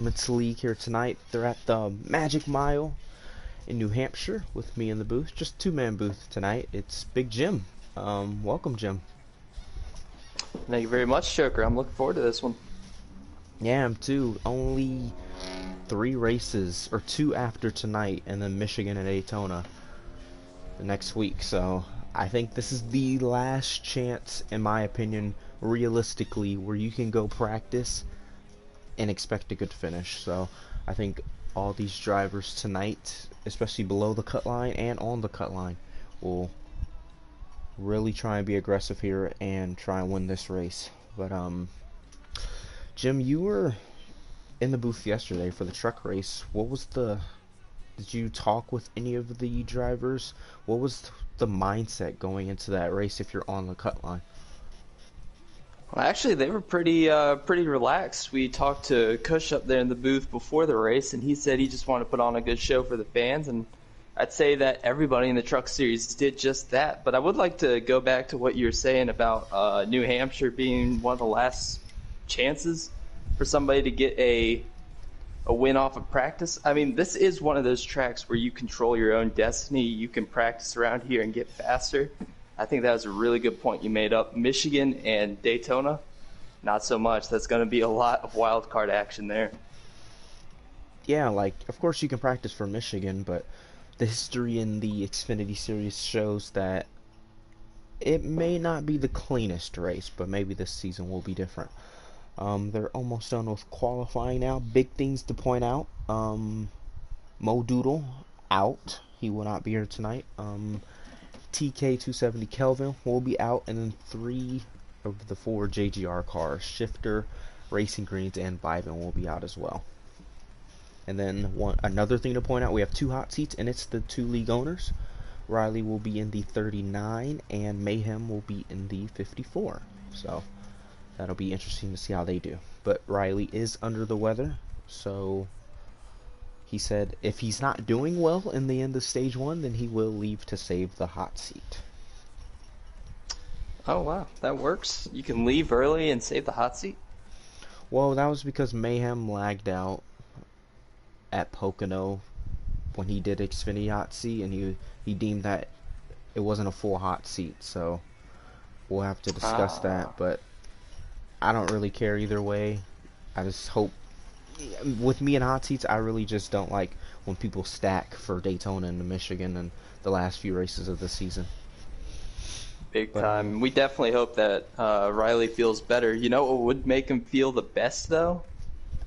Performance League here tonight. They're at the Magic Mile in New Hampshire with me in the booth. Just two-man booth tonight. It's Big Jim. Welcome, Jim. Thank you very much, Joker. I'm looking forward to this one. Yeah, I'm too. Only three races, or two after tonight, and then Michigan and Daytona the next week. So I think this is the last chance, in my opinion, realistically, where you can go practice and expect a good finish. So I think all these drivers tonight, especially below the cut line and on the cut line, will really try and be aggressive here and try and win this race. But Jim, you were in the booth yesterday for the truck race. Did you talk with any of the drivers? What was the mindset going into that race if you're on the cut line? Well, actually, they were pretty relaxed. We talked to Kush up there in the booth before the race, and he said he just wanted to put on a good show for the fans. And I'd say that everybody in the truck series did just that. But I would like to go back to what you were saying about New Hampshire being one of the last chances for somebody to get a win off of practice. I mean, this is one of those tracks where you control your own destiny. You can practice around here and get faster. I think that was a really good point you made up. Michigan and Daytona, not so much. That's going to be a lot of wild card action there. Yeah, like, of course you can practice for Michigan, but the history in the Xfinity series shows that it may not be the cleanest race, but maybe this season will be different. They're almost done with qualifying now. Big things to point out. Mo Doodle out. He will not be here tonight. TK270 Kelvin will be out, and then three of the four JGR cars, Shifter, Racing Greens, and Bivin will be out as well. And then another thing to point out, we have two hot seats, and it's the two league owners. Riley will be in the 39, and Mayhem will be in the 54. So that'll be interesting to see how they do. But Riley is under the weather, so he said if he's not doing well in the end of stage one, then he will leave to save the hot seat. Oh, wow. That works. You can leave early and save the hot seat? Well, that was because Mayhem lagged out at Pocono when he did Xfinity hot seat, and he deemed that it wasn't a full hot seat, so we'll have to discuss that. But I don't really care either way. I just hope, with me in hot seats, I really just don't like when people stack for Daytona and Michigan and the last few races of the season. Big time. We definitely hope that Riley feels better. You know what would make him feel the best, though?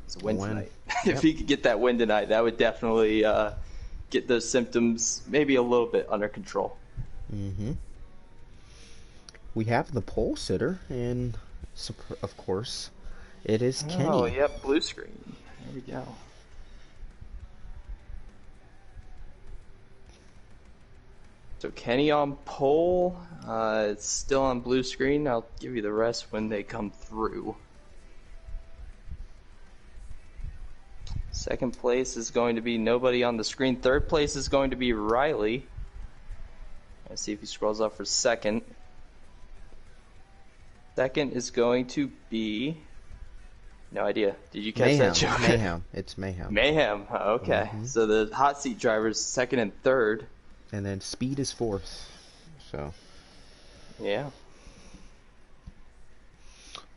It's a win tonight. If he could get that win tonight, that would definitely get those symptoms maybe a little bit under control. We have the pole sitter, and of course, it is Kenny. Oh, yep, blue screen. There we go. So Kenny on pole. It's still on blue screen. I'll give you the rest when they come through. Second place is going to be nobody on the screen. Third place is going to be Riley. Let's see if he scrolls up for second. Second is going to be... No idea. Did you catch that joke? Mayhem. It's Mayhem. Mayhem. Okay. So the hot seat drivers, second and third. And then Speed is fourth. So. Yeah.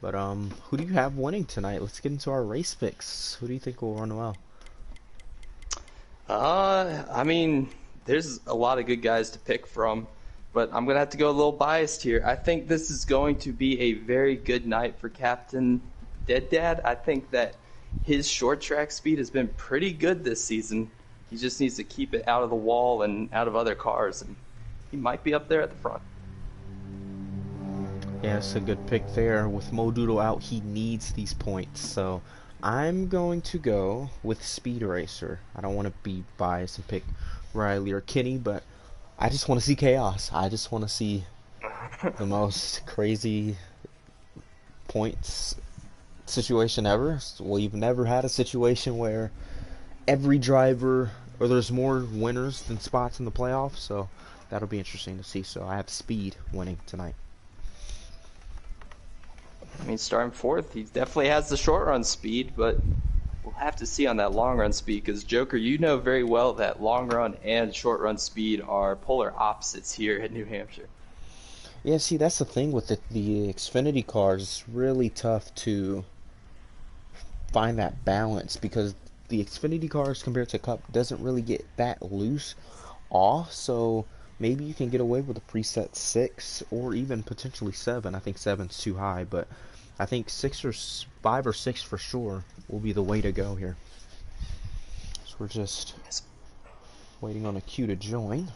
But who do you have winning tonight? Let's get into our race picks. Who do you think will run well? I mean, there's a lot of good guys to pick from, but I'm gonna have to go a little biased here. I think this is going to be a very good night for Captain Dead Dad. I think that his short track speed has been pretty good this season. He just needs to keep it out of the wall and out of other cars, and he might be up there at the front. Yeah, it's a good pick there. With Mo Doodle out, he needs these points. So I'm going to go with Speed Racer. I don't want to be biased and pick Riley or Kenny, but I just want to see chaos. I just want to see the most crazy points situation ever. We've never had a situation where every driver, or there's more winners than spots in the playoffs, so that'll be interesting to see. So I have Speed winning tonight. I mean, starting fourth, he definitely has the short run speed, but we'll have to see on that long run speed, because Joker, you know very well that long run and short run speed are polar opposites here at New Hampshire. Yeah, see, that's the thing with the Xfinity cars. It's really tough to find that balance because the Xfinity cars compared to Cup doesn't really get that loose off. So maybe you can get away with a preset 6 or even potentially 7. I think 7's too high, but I think 6 or 5 or 6 for sure will be the way to go here. So we're just waiting on a queue to join.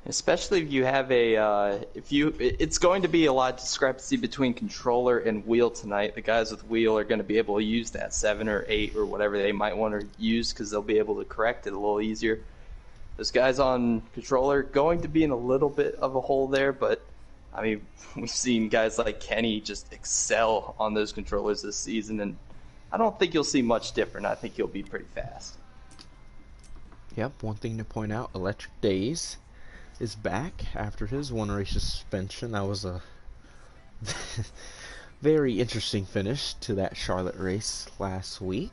Especially if you have it's going to be a lot of discrepancy between controller and wheel tonight. The guys with wheel are going to be able to use that 7 or 8 or whatever they might want to use because they'll be able to correct it a little easier. Those guys on controller going to be in a little bit of a hole there, but I mean, we've seen guys like Kenny just excel on those controllers this season, and I don't think you'll see much different. I think he'll be pretty fast. Yep, one thing to point out, Electric Days is back after his one race suspension. That was a very interesting finish to that Charlotte race last week.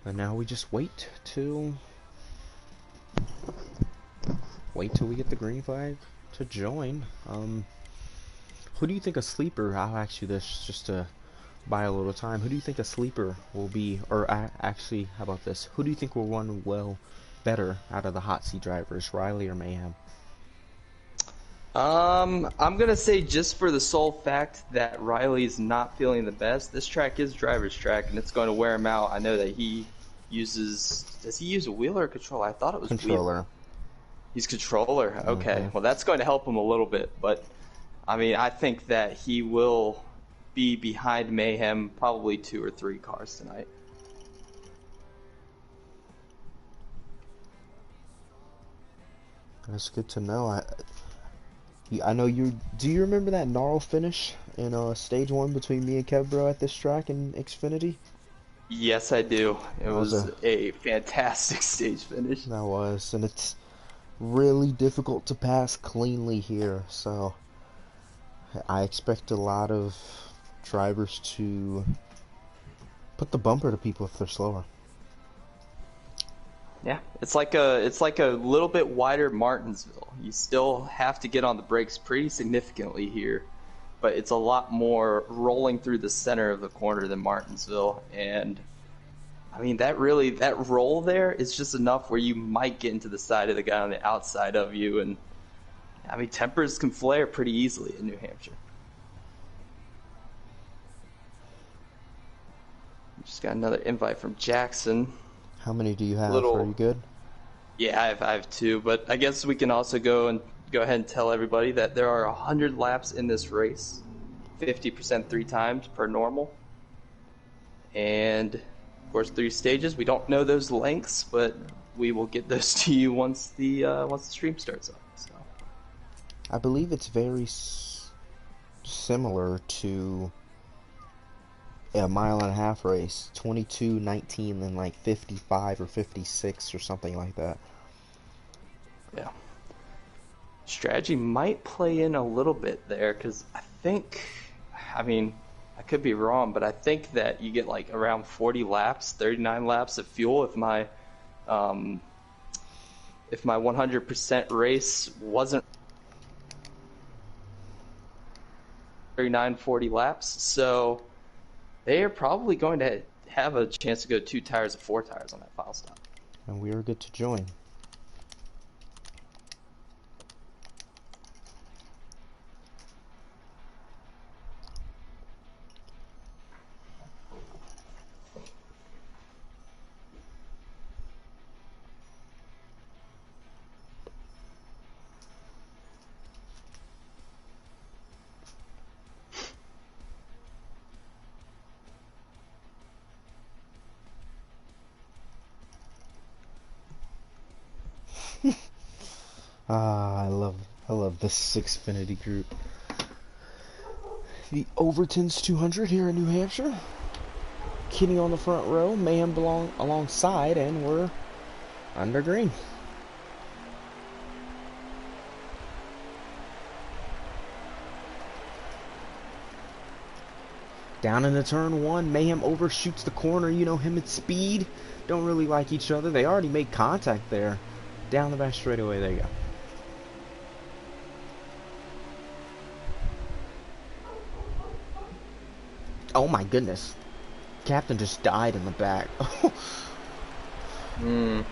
And now we just wait till we get the green flag to join. Who do you think a sleeper? I'll ask you this just to buy a little time. Who do you think a sleeper will be? Or actually, how about this? Who do you think will run better out of the hot seat drivers, Riley or Mayhem? I'm gonna say just for the sole fact that Riley's not feeling the best. This track is driver's track, and it's going to wear him out. I know that he uses. Does he use a wheel or a controller? I thought it was Controller. Wheel. He's controller. Okay, well that's going to help him a little bit, but I mean I think that he will be behind Mayhem probably 2 or 3 cars tonight. That's good to know. I know you. Do you remember that gnarl finish in stage 1 between me and Kevbro at this track in Xfinity? Yes, I do. It was a fantastic stage finish. That was, and it's really difficult to pass cleanly here. So I expect a lot of drivers to put the bumper to people if they're slower. Yeah, it's like a little bit wider Martinsville. You still have to get on the brakes pretty significantly here, but it's a lot more rolling through the center of the corner than Martinsville. And I mean that roll there is just enough where you might get into the side of the guy on the outside of you, and I mean tempers can flare pretty easily in New Hampshire. Just got another invite from Jackson. How many do you have? Are you good? Yeah, I have 2, but I guess we can also go ahead and tell everybody that there are 100 laps in this race, 50% 3 times per normal, and of course 3 stages. We don't know those lengths, but we will get those to you once the stream starts up. So I believe it's very similar to a mile-and-a-half race, 22:19, then like 55 or 56 or something like that. Yeah. Strategy might play in a little bit there, because I mean, I could be wrong, but I think that you get like around 40 laps, 39 laps of fuel if my 100% race wasn't 39, 40 laps. So they are probably going to have a chance to go 2 tires or 4 tires on that final stop. And we are good to join. I love this Xfinity group. The Overton's 200 here in New Hampshire. Kitty on the front row, Mayhem alongside, and we're under green. Down into turn one, Mayhem overshoots the corner. You know, him and Speed don't really like each other. They already made contact there. Down the back straightaway, there you go. Oh my goodness. Captain just died in the back. I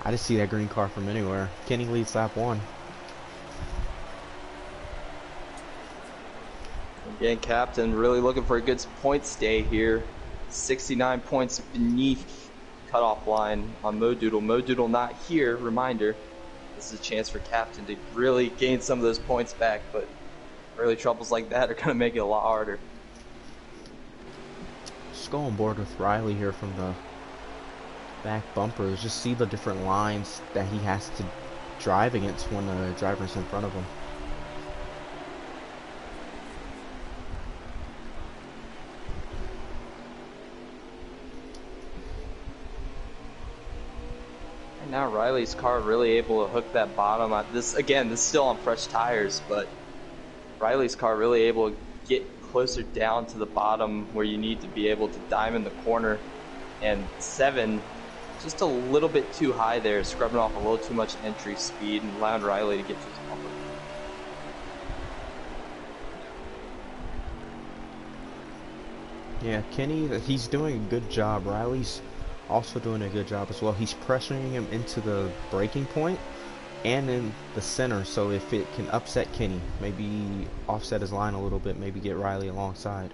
didn't see that green car from anywhere. Kenny leads lap 1. Again, Captain really looking for a good point stay here. 69 points beneath cutoff line on Modoodle. Modoodle not here, reminder. This is a chance for Captain to really gain some of those points back, but early troubles like that are going to make it a lot harder. Just go on board with Riley here from the back bumpers. Just see the different lines that he has to drive against when the driver's in front of him. And now Riley's car really able to hook that bottom. This is still on fresh tires, but Riley's car really able to get closer down to the bottom where you need to be able to diamond the corner. And 7, just a little bit too high there, scrubbing off a little too much entry speed and allowing Riley to get to his bumper. Yeah, Kenny, he's doing a good job. Riley's also doing a good job as well. He's pressuring him into the braking point and in the center, so if it can upset Kenny, maybe offset his line a little bit, maybe get Riley alongside.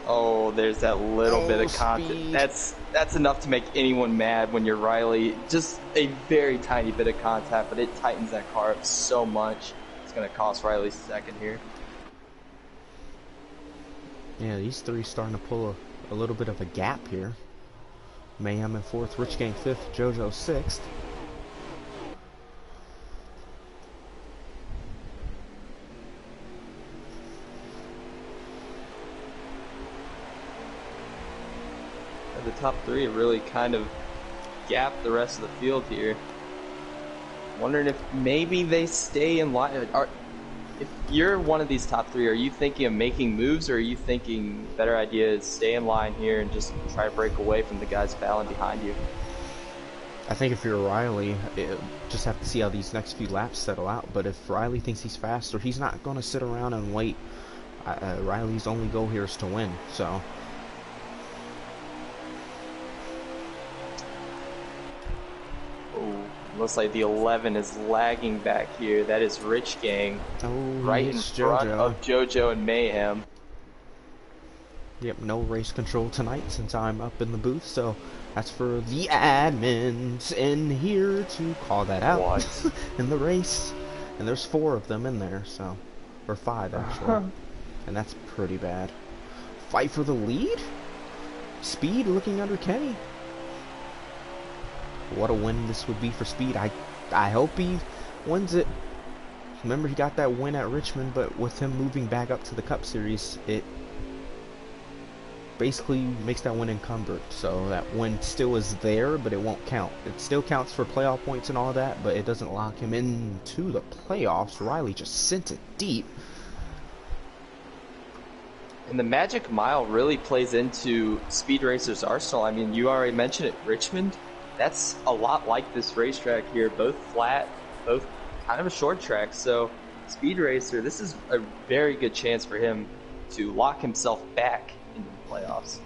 Oh, there's that little bit of content. That's enough to make anyone mad when you're Riley. Just a very tiny bit of contact, but it tightens that car up so much. It's going to cost Riley second here. Yeah, these three starting to pull a little bit of a gap here. Mayhem in 4th, Rich Gang 5th, JoJo 6th. The top 3 really kind of gap the rest of the field here. Wondering if maybe they stay in line. If you're one of these top 3, are you thinking of making moves, or are you thinking better idea is stay in line here and just try to break away from the guys battling behind you? I think if you're Riley, just have to see how these next few laps settle out. But if Riley thinks he's faster, he's not going to sit around and wait. Riley's only goal here is to win, so... Looks like the 11 is lagging back here. That is Rich Gang, right in front of JoJo and Mayhem. Yep, no race control tonight since I'm up in the booth, so that's for the admins in here to call that out in the race. And there's 4 of them in there, so, or 5 actually, and that's pretty bad. Fight for the lead? Speed looking under Kenny. What a win this would be for Speed. I hope he wins it. Remember, he got that win at Richmond, but with him moving back up to the Cup Series, it basically makes that win encumbered. So that win still is there, but it won't count. It still counts for playoff points and all that, but it doesn't lock him into the playoffs. Riley just sent it deep. And the Magic Mile really plays into Speed Racer's arsenal. I mean, you already mentioned it, Richmond. That's a lot like this racetrack here, both flat, both kind of a short track. So Speed Racer, this is a very good chance for him to lock himself back into the playoffs.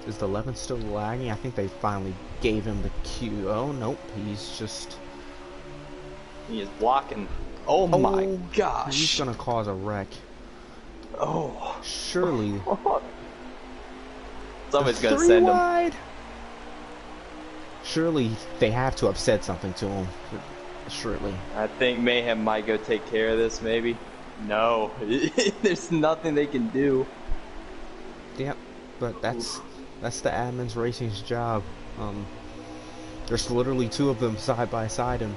Is the 11 still lagging? I think they finally gave him the cue. Oh, nope, he's just... He is blocking. Oh my gosh. He's going to cause a wreck. Oh. Surely. Somebody's going to send him. Wide. Surely they have to have said something to him. Surely. I think Mayhem might go take care of this, maybe. No. There's nothing they can do. Yep. But that's the admins racing's job. There's literally 2 of them side by side in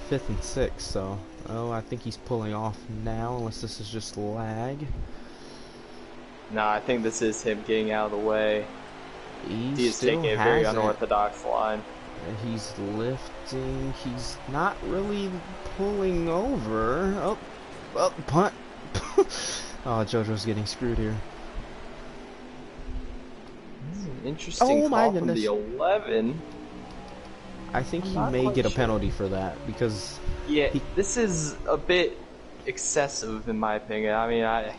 5th and 6th, so I think he's pulling off now, unless this is just lag. No, I think this is him getting out of the way. He is taking a very unorthodox line. And he's lifting. He's not really pulling over. Oh, oh, punt. Oh, JoJo's getting screwed here. Interesting Oh my call from the goodness. 11. I think he Not may quite get a sure. penalty for that because Yeah, he, this is a bit excessive in my opinion. I mean,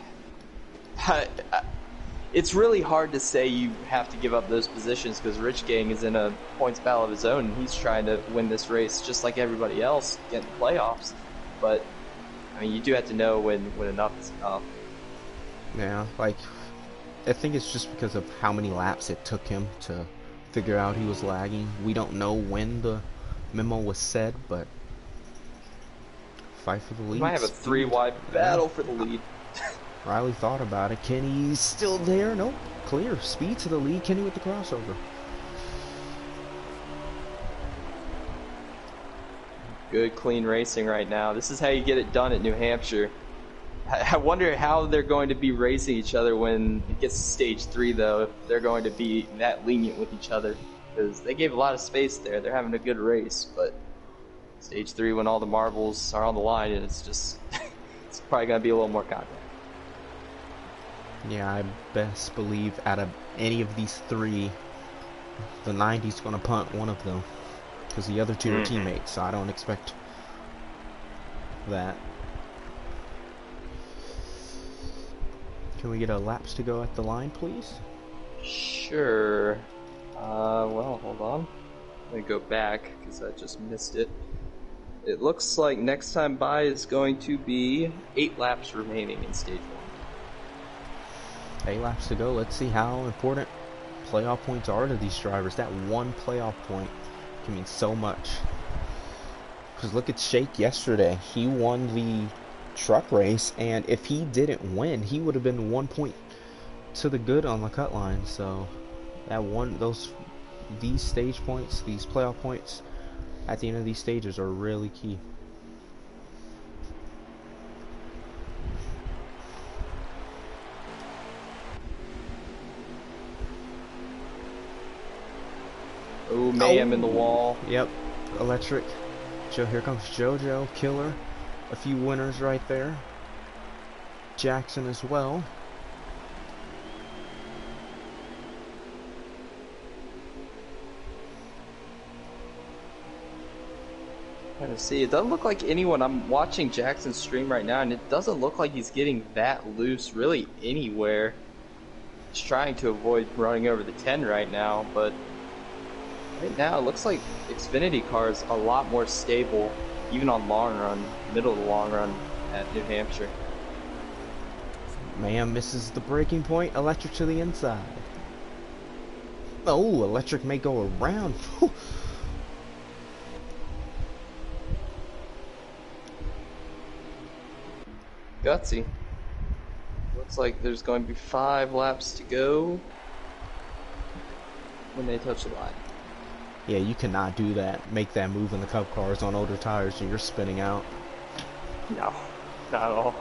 it's really hard to say you have to give up those positions because Rich Gang is in a points battle of his own and he's trying to win this race just like everybody else, get in the playoffs. But I mean, you do have to know when enough is enough. yeah, like I think it's just because of how many laps it took him to figure out he was lagging. We don't know when the memo was said, but fight for the lead. We might have a speed. three-wide battle for the lead. Riley thought about it. Kenny's still there. Nope. Clear. Speed to the lead. Kenny with the crossover. Good, clean racing right now. This is how you get it done at New Hampshire. I wonder how they're going to be racing each other when it gets to stage 3, though, if they're going to be that lenient with each other. Because they gave a lot of space there. They're having a good race, but stage 3, when all the marbles are on the line, it's just, it's probably going to be a little more contact. Yeah, I best believe out of any of these three, the 90's going to punt one of them. Because the other two are teammates, so I don't expect that. Can we get a laps to go at the line, please? Sure. Well, hold on. Let me go back, because I just missed it. It looks like next time by is going to be 8 laps remaining in stage 1. 8 laps to go. Let's see how important playoff points are to these drivers. That one playoff point can mean so much. Because look at Shake yesterday. He won the truck race, and if he didn't win, he would have been 1 point to the good on the cut line. So that these stage points, these playoff points at the end of these stages are really key. Oh, mayhem in the wall. Yep, electric. Here comes JoJo, Killer. A few winners right there. Jackson as well. Trying to see. It doesn't look like anyone. I'm watching Jackson's stream right now, and it doesn't look like he's getting that loose really anywhere. He's trying to avoid running over the 10 right now, but right now it looks like Xfinity car is a lot more stable, even on long run, middle of the long run at New Hampshire. Mayhem misses the breaking point. Electric to the inside. Oh, electric may go around. Gutsy. Looks like there's going to be 5 laps to go when they touch the line. Yeah, you cannot do that. Make that move in the Cup cars on older tires and you're spinning out. No, not at all.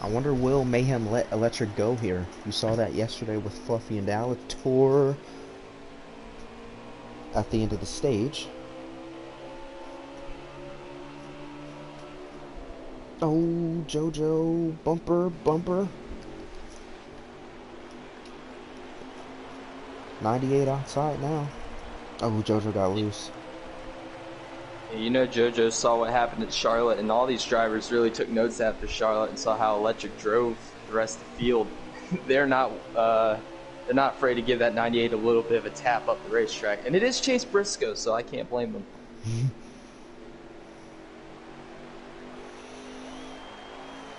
I wonder, will Mayhem let electric go here? You saw that yesterday with Fluffy and Dallas tore at the end of the stage. Oh, JoJo, bumper. 98 outside now. Oh, JoJo got loose. You know, JoJo saw what happened at Charlotte, and all these drivers really took notes after Charlotte and saw how electric drove the rest of the field. They're not afraid to give that 98 a little bit of a tap up the racetrack, and it is Chase Briscoe, so I can't blame them.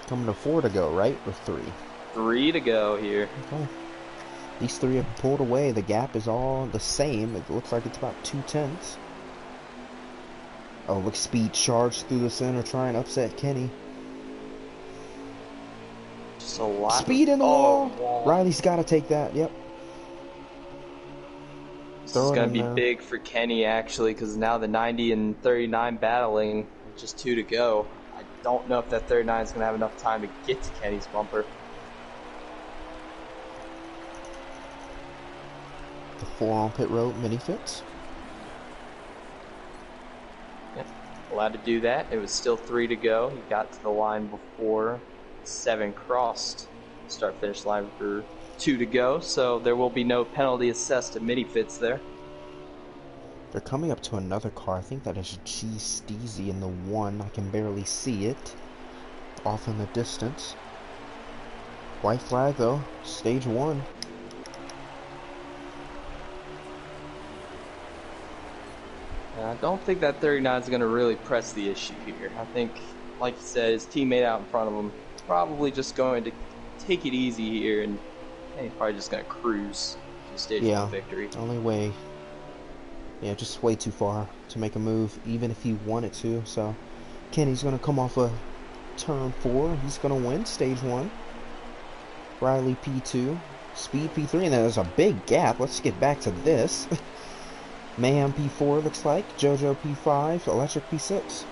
Coming to 4 to go, right? Or 3? 3 to go here. Okay. These 3 have pulled away. The gap is all the same. It looks like it's about 2/10. Oh, look, speed charge through the center, try and upset Kenny. Just a lot. Speed in the wall. Riley's got to take that. Yep. This is going to be big for Kenny, actually, because now the 90 and 39 battling, just 2 to go. I don't know if that 39 is going to have enough time to get to Kenny's bumper. the 4 on pit road mini fits. Yep. Allowed to do that. It was still 3 to go. He got to the line before 7 crossed. Start finish line for 2 to go, so there will be no penalty assessed to mini fits there. They're coming up to another car. I think that is G Steezy in the 1. I can barely see it. Off in the distance. White flag though. Stage 1. I don't think that 39 is going to really press the issue here. I think, like you said, his teammate out in front of him probably just going to take it easy here, and he's probably just going to cruise to stage 1 victory. Only way. Yeah, just way too far to make a move, even if he wanted to. So, Kenny's going to come off a turn 4. He's going to win stage 1. Riley P2. Speed P3. And there's a big gap. Let's get back to this. Mayhem P4 looks like. JoJo P5. Electric P6.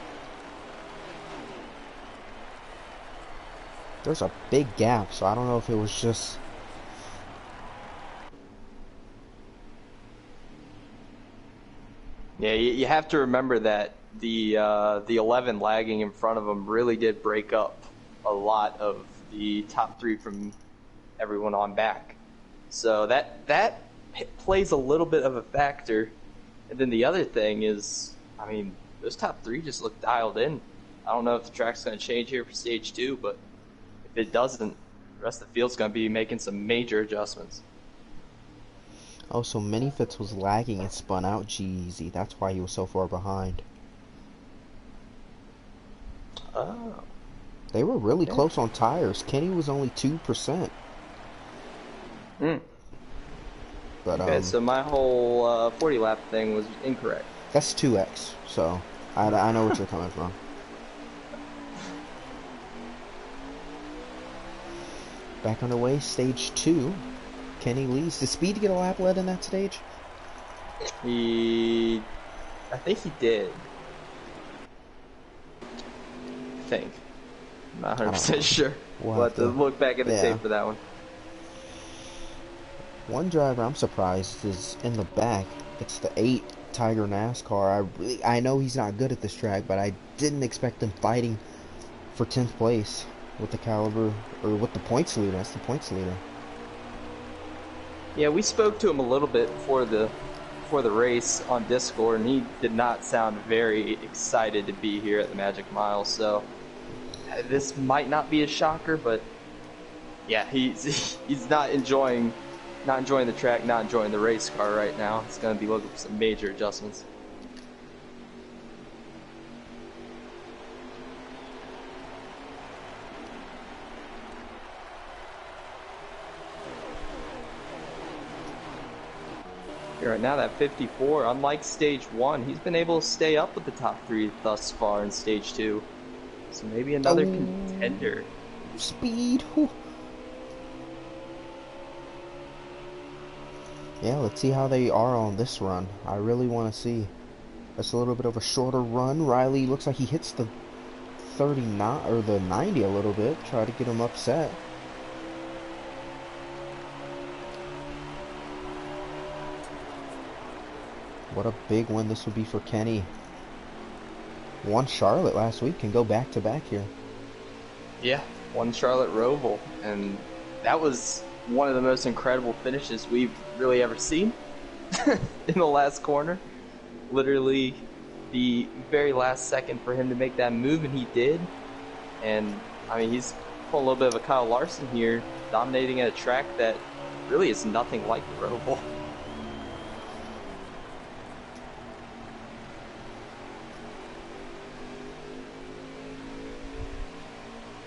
There's a big gap, so I don't know if it was just... Yeah, you have to remember that the 11 lagging in front of him really did break up a lot of the top 3 from everyone on back. So that plays a little bit of a factor. And then the other thing is, I mean, those top 3 just look dialed in. I don't know if the track's going to change here for stage 2, but if it doesn't, the rest of the field's going to be making some major adjustments. Oh, so Minifits was lagging and spun out G-Eazy. That's why he was so far behind. Oh. They were really close on tires. Kenny was only 2%. But, okay, so my whole 40 lap thing was incorrect. That's 2x, so I know where you're coming from. Back underway, stage 2. Kenny leads. Did Speed get a lap led in that stage? I think he did. I think. I'm not 100% sure. We'll have to look back at the tape for that one. One driver I'm surprised is in the back. It's the 8 Tiger NASCAR. I know he's not good at this track, but I didn't expect him fighting for 10th place with the caliber, or with the points leader. That's the points leader. Yeah, we spoke to him a little bit before the race on Discord, and he did not sound very excited to be here at the Magic Mile. So this might not be a shocker, but yeah, he's not enjoying the track, not enjoying the race car right now. It's going to be looking for some major adjustments. Right now, that 54, unlike stage 1, he's been able to stay up with the top 3 thus far in stage 2. So maybe another contender. Speed. Whew. Yeah, let's see how they are on this run. I really want to see. That's a little bit of a shorter run. Riley looks like he hits the 39 or the 90 a little bit. Try to get him upset. What a big win this would be for Kenny. Won Charlotte last week, can go back to back here. Yeah, won Charlotte Roval, and that was one of the most incredible finishes we've really ever seen in the last corner. Literally the very last second for him to make that move, and he did. And I mean, he's pulling a little bit of a Kyle Larson here, dominating at a track that really is nothing like the Roval.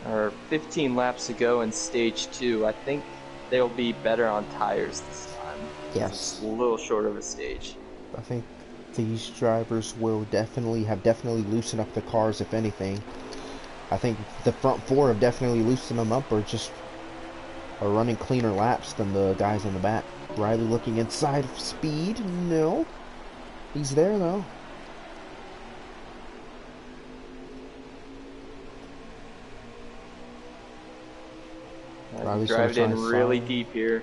Or 15 laps to go in stage 2. I think they'll be better on tires this time. Yes. It's a little short of a stage. I think these drivers will definitely loosened up the cars, if anything. I think the front 4 have definitely loosened them up, or just are running cleaner laps than the guys in the back. Riley looking inside of Speed. No. He's there though. Drive it in really deep here.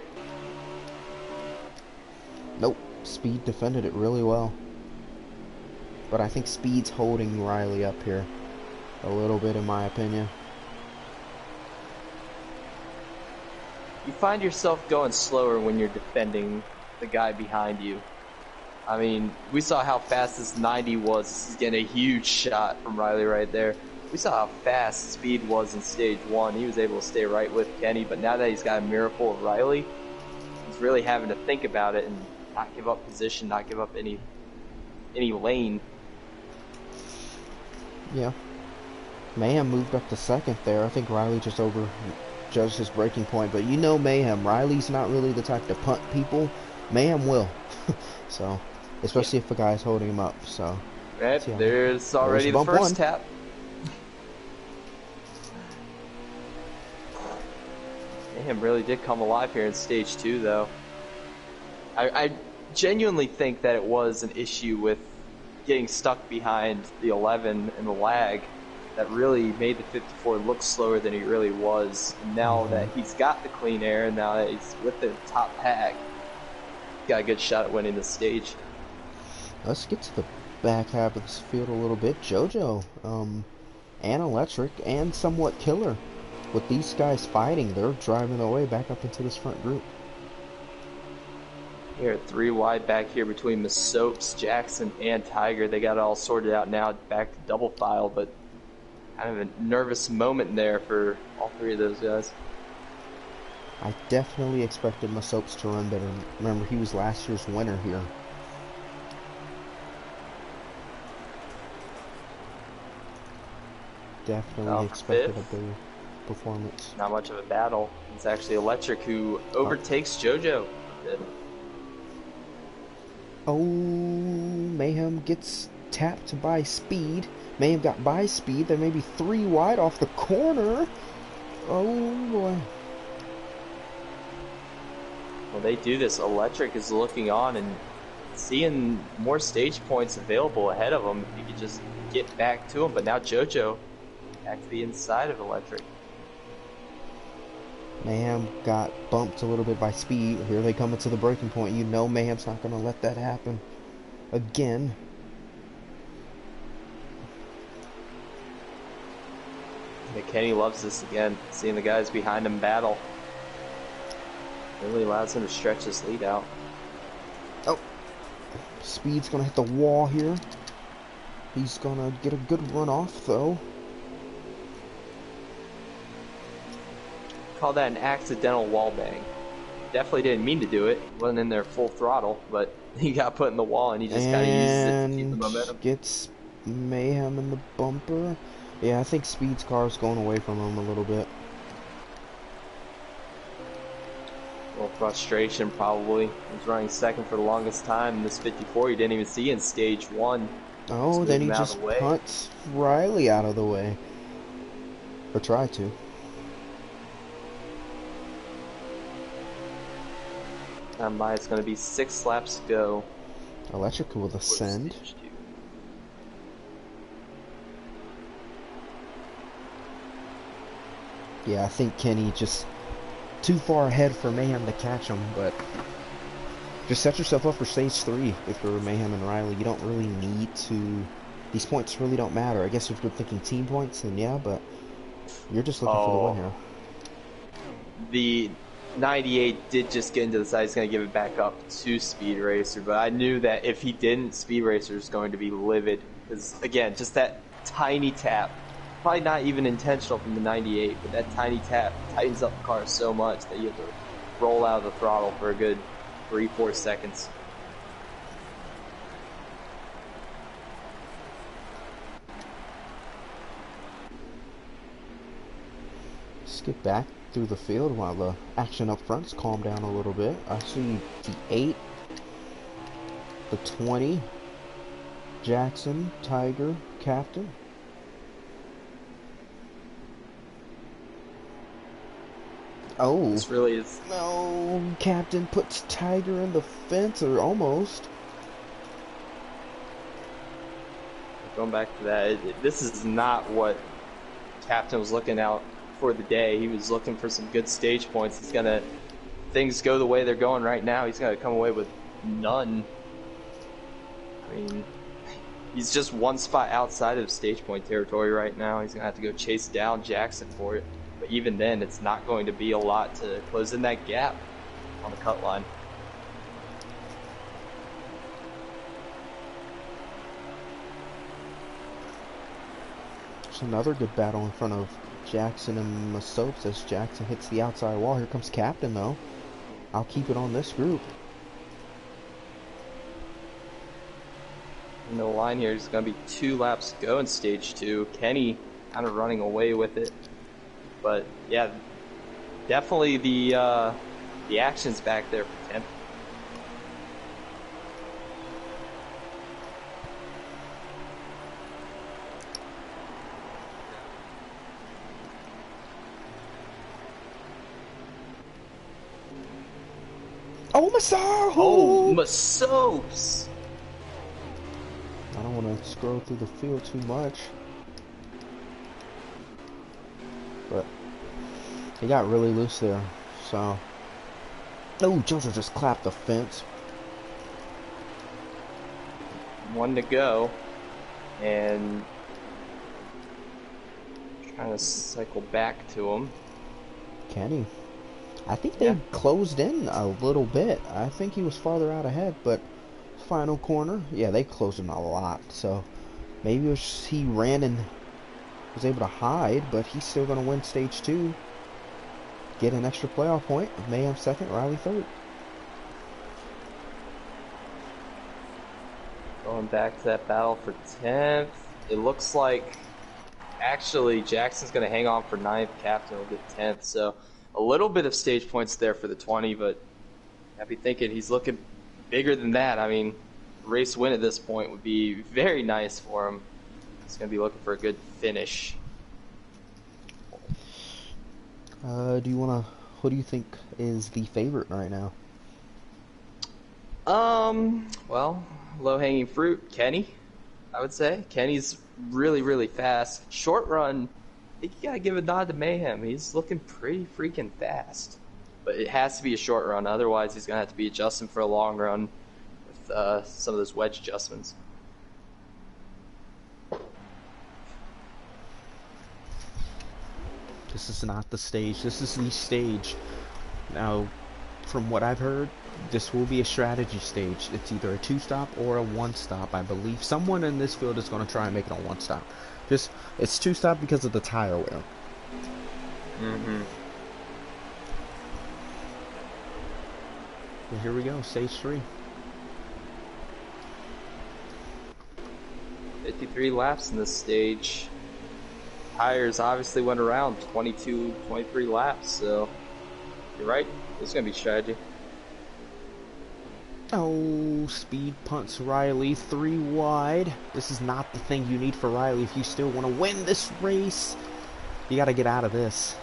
Nope. Speed defended it really well. But I think Speed's holding Riley up here a little bit, in my opinion. You find yourself going slower when you're defending the guy behind you. I mean, we saw how fast this 90 was. This is getting a huge shot from Riley right there. We saw how fast Speed was in stage 1. He was able to stay right with Kenny, but now that he's got a miracle of Riley, he's really having to think about it and not give up position, not give up any lane. Yeah. Mayhem moved up to second there. I think Riley just overjudged his breaking point, but you know Mayhem. Riley's not really the type to punt people. Mayhem will. So, especially if a guy's holding him up. So, Right, there's already the first tap. Mayhem really did come alive here in stage 2, though. I genuinely think that it was an issue with getting stuck behind the 11 and the lag that really made the 54 look slower than he really was. And now that he's got the clean air, and now that he's with the top pack, he's got a good shot at winning the stage. Let's get to the back half of this field a little bit. JoJo, and Electric, and somewhat Killer. With these guys fighting, they're driving their way back up into this front group. Here, 3 wide back here between Masopes, Jackson, and Tiger. They got it all sorted out now, back to double file, but kind of a nervous moment there for all 3 of those guys. I definitely expected Masopes to run better. Remember, he was last year's winner here. Definitely expected a bigger performance. Not much of a battle. It's actually Electric who overtakes JoJo. Oh, Mayhem gets tapped by Speed. Mayhem got by Speed. There may be 3 wide off the corner. Oh boy. Well, they do this. Electric is looking on and seeing more stage points available ahead of him. If he could just get back to him. But now JoJo back to the inside of Electric. Mayhem got bumped a little bit by Speed. Here they come into the breaking point. You know Mayhem's not going to let that happen again. Yeah, Kenny loves this again, seeing the guys behind him battle. Really allows him to stretch this lead out. Oh, Speed's going to hit the wall here. He's going to get a good run off, though. Call that an accidental wall bang. Definitely didn't mean to do it. Wasn't in there full throttle, but he got put in the wall and he just kind of used it to keep the momentum. Gets Mayhem in the bumper. Yeah, I think Speed's car is going away from him a little bit. A little frustration probably. He was running second for the longest time in this 54. You didn't even see in stage 1. Oh, then he just punts Riley out of the way. Or tried to. Time by, it's going to be 6 laps to go. Electric will ascend. Yeah, I think Kenny just too far ahead for Mayhem to catch him, but just set yourself up for stage 3 if you're Mayhem and Riley. You don't really need to. These points really don't matter. I guess if you're thinking team points, then yeah, but you're just looking for the win here. The 98 did just get into the side. He's going to give it back up to Speed Racer, but I knew that if he didn't, Speed Racer is going to be livid. Because, again, just that tiny tap, probably not even intentional from the 98, but that tiny tap tightens up the car so much that you have to roll out of the throttle for a good 3-4 seconds. Let's get back through the field while the action up front's calmed down a little bit. I see the 8, the 20, Jackson, Tiger, Captain. Oh, this really is. No, Captain puts Tiger in the fence, or almost. Going back to that, this is not what Captain was looking out for the day. He was looking for some good stage points. He's gonna, things go the way they're going right now, he's gonna come away with none. I mean, he's just one spot outside of stage point territory right now. He's going to have to go chase down Jackson for it. But even then, it's not going to be a lot to close in that gap on the cut line. There's another good battle in front of Jackson and Masopes as Jackson hits the outside wall. Here comes Captain, though. I'll keep it on this group. In the line here is going to be 2 laps to go in stage 2. Kenny kind of running away with it. But, yeah, definitely the action's back there for 10th. Oh, Masopes! Oh, Masopes! I don't want to scroll through the field too much. But he got really loose there. So. Oh, Jojo just clapped the fence. 1 to go. And trying to cycle back to him. Kenny. I think they closed in a little bit. I think he was farther out ahead, but final corner, yeah, they closed in a lot. So maybe it was he ran and was able to hide, but he's still going to win stage 2. Get an extra playoff point. Mayhem 2nd, Riley 3rd. Going back to that battle for 10th. It looks like actually Jackson's going to hang on for 9th. Captain will get 10th. So a little bit of stage points there for the 20, but I'd be thinking he's looking bigger than that. I mean, race win at this point would be very nice for him. He's going to be looking for a good finish. Who do you think is the favorite right now? Well, low-hanging fruit, Kenny, I would say. Kenny's really, really fast. Short run, I think you gotta give a nod to Mayhem. He's looking pretty freaking fast. But it has to be a short run, otherwise he's gonna have to be adjusting for a long run with some of those wedge adjustments. This is not the stage. This is the stage. Now, from what I've heard, this will be a strategy stage. It's either a 2-stop or a 1-stop, I believe. Someone in this field is going to try and make it a 1-stop. It's 2-stop because of the tire wear. Mm-hmm. Well, here we go, stage 3. 53 laps in this stage. Tires obviously went around 22, 23 laps, so you're right. This is going to be strategy. Oh, speed punts Riley 3 wide. This is not the thing you need for Riley if you still want to win this race. You got to get out of this.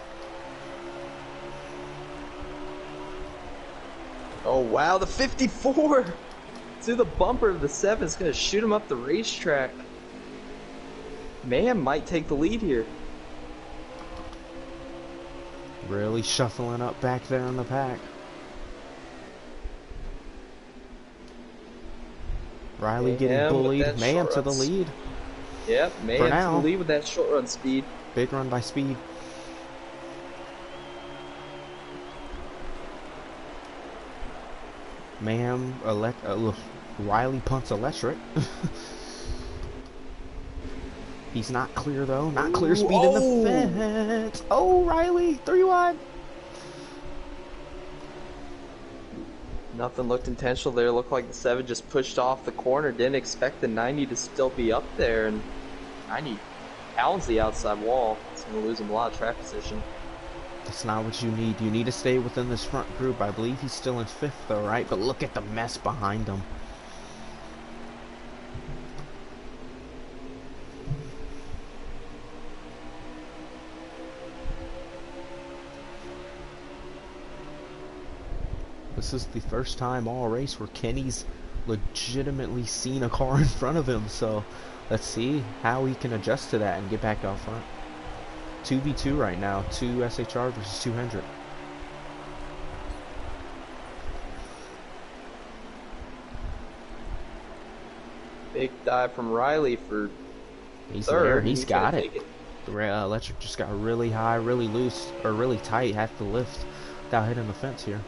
Oh, wow, the 54 to the bumper of the 7 is going to shoot him up the racetrack. Man might take the lead here. Really shuffling up back there in the pack. Riley getting bullied. Mayhem to the lead. Yep, Mayhem to the lead with that short run speed. Big run by Speed. Mayhem, Riley punts Electric. He's not clear though. Not clear. Speed in the fence. Oh, Riley, 3 wide. Nothing looked intentional there. Looked like the 7 just pushed off the corner. Didn't expect the 90 to still be up there. And 90 pounds the outside wall. It's going to lose him a lot of track position. That's not what you need. You need to stay within this front group. I believe he's still in 5th though, right? But look at the mess behind him. This is the first time all race where Kenny's legitimately seen a car in front of him, so let's see how he can adjust to that and get back out front. 2v2 right now, 2 SHR versus 2 Hendrick. Big dive from Riley for He's there. third. He's He's gonna got it. take it. The electric just got really high, really loose, or really tight. Had to lift without hitting the fence here.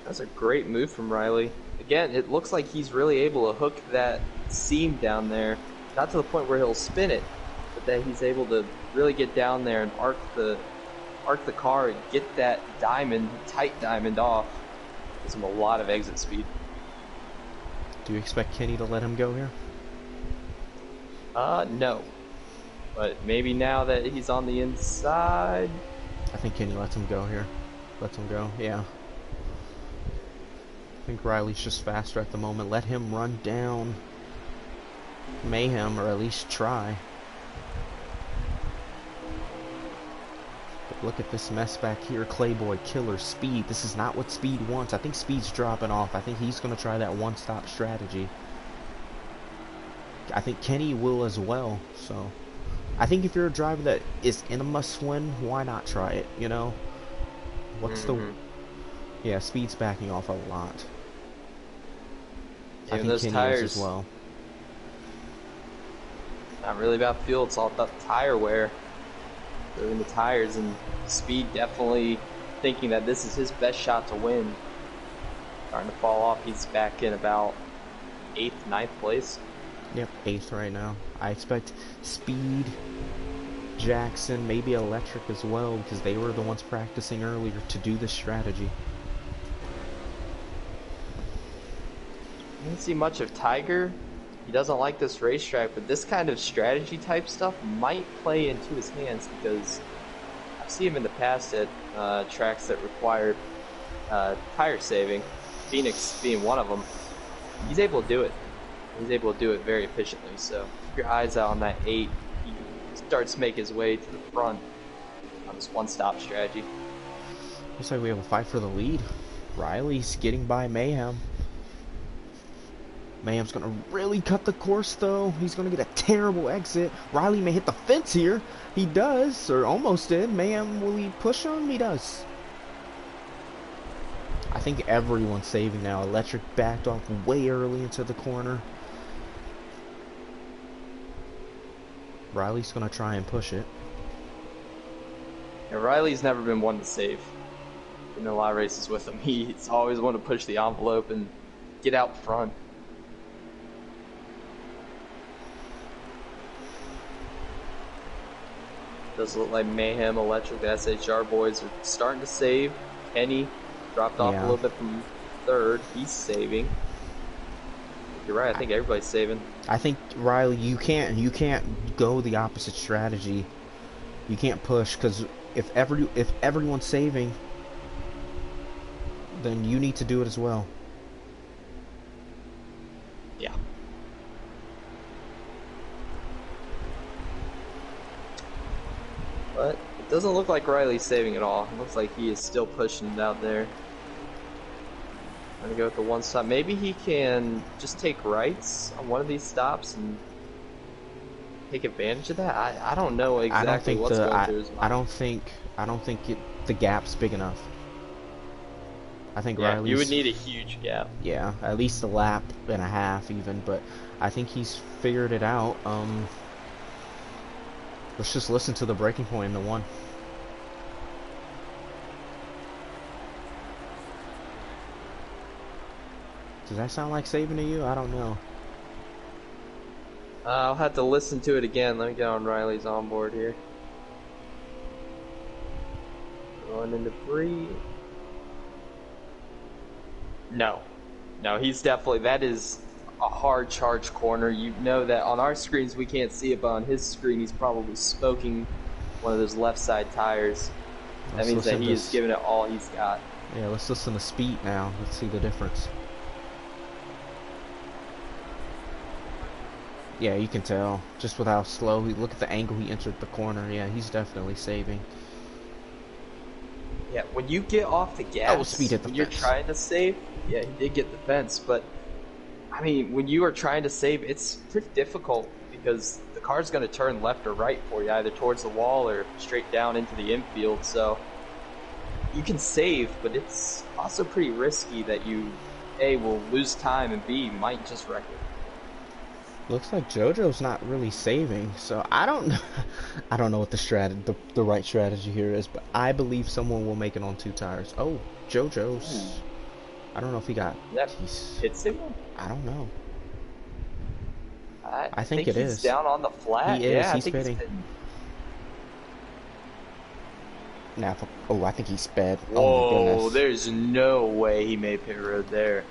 That's a great move from Riley. Again, it looks like he's really able to hook that seam down there. Not to the point where he'll spin it, but that he's able to really get down there and arc the car and get that tight diamond off. Gives him a lot of exit speed. Do you expect Kenny to let him go here? No. But maybe now that he's on the inside. I think Kenny lets him go here. Lets him go, yeah. I think Riley's just faster at the moment. Let him run down Mayhem, or at least try. But look at this mess back here. Clayboy, killer, speed. This is not what Speed wants. I think Speed's dropping off. I think he's going to try that one-stop strategy. I think Kenny will as well, so... I think if you're a driver that is in a must-win, why not try it, you know? What's the... Yeah, Speed's backing off a lot. Even I think those Kenny tires is as well. Not really about fuel, it's all about tire wear. Moving the tires, and Speed definitely thinking that this is his best shot to win. Starting to fall off. He's back in about 8th, 9th place. Yep, 8th right now. I expect Speed, Jackson, maybe Electric as well, because they were the ones practicing earlier to do this strategy. I didn't see much of Tiger. He doesn't like this racetrack, but this kind of strategy type stuff might play into his hands, because I've seen him in the past at tracks that required tire saving, Phoenix being one of them. He's able to do it. He's able to do it very efficiently, so keep your eyes out on that 8. He starts to make his way to the front on this one-stop strategy. Looks like we have a fight for the lead. Riley's getting by Mayhem. Mayhem's going to really cut the course, though. He's going to get a terrible exit. Riley may hit the fence here. He does, or almost did. Mayhem, will he push him? He does. I think everyone's saving now. Electric backed off way early into the corner. Riley's going to try and push it. Yeah, Riley's never been one to save. Been in a lot of races with him. He's always wanted to push the envelope and get out front. Does look like Mayhem, Electric, the SHR boys are starting to save. Kenny dropped off a little bit from 3rd. He's saving. You're right. I think everybody's saving. I think Riley, you can't go the opposite strategy. You can't push, because if everyone's saving, then you need to do it as well. Yeah. But it doesn't look like Riley's saving at all. It looks like he is still pushing it out there. I'm gonna go with the one stop. Maybe he can just take rights on one of these stops and take advantage of that. I don't know exactly what's going through his mind. I don't think the gap's big enough. I think Riley's... you would need a huge gap. Yeah, at least a lap and a half even, but I think he's figured it out. Let's just listen to the breaking point in the 1. Does that sound like saving to you? I don't know. I'll have to listen to it again. Let me get on Riley's onboard here. Going into 3. No, he's definitely, that is a hard charge corner. You know that on our screens we can't see it, but on his screen he's probably smoking one of those left side tires. That means that he is giving it all he's got. Yeah, let's listen to Speed now. Let's see the difference. Yeah, you can tell just with how slow he, look at the angle he entered the corner. Yeah, he's definitely saving. Yeah, when you get off the gas, Speed hit the you're fence. trying to save. Yeah, he did get the fence, but I mean, when you are trying to save, it's pretty difficult because the car's going to turn left or right for you, either towards the wall or straight down into the infield. So you can save, but it's also pretty risky that you, A, will lose time, and B, might just wreck it. Looks like JoJo's not really saving, so I don't know. I don't know what the right strategy here is, but I believe someone will make it on 2 tires. Oh, Ooh, JoJo's. I don't know if he got. is that He's. pit signal? I don't know. I I think think it he's is. down on the He flat. is. Yeah, I He's think he's pitting. pitting. Now, oh, I think he sped. Oh my Whoa, goodness. there's no way he made pit road there.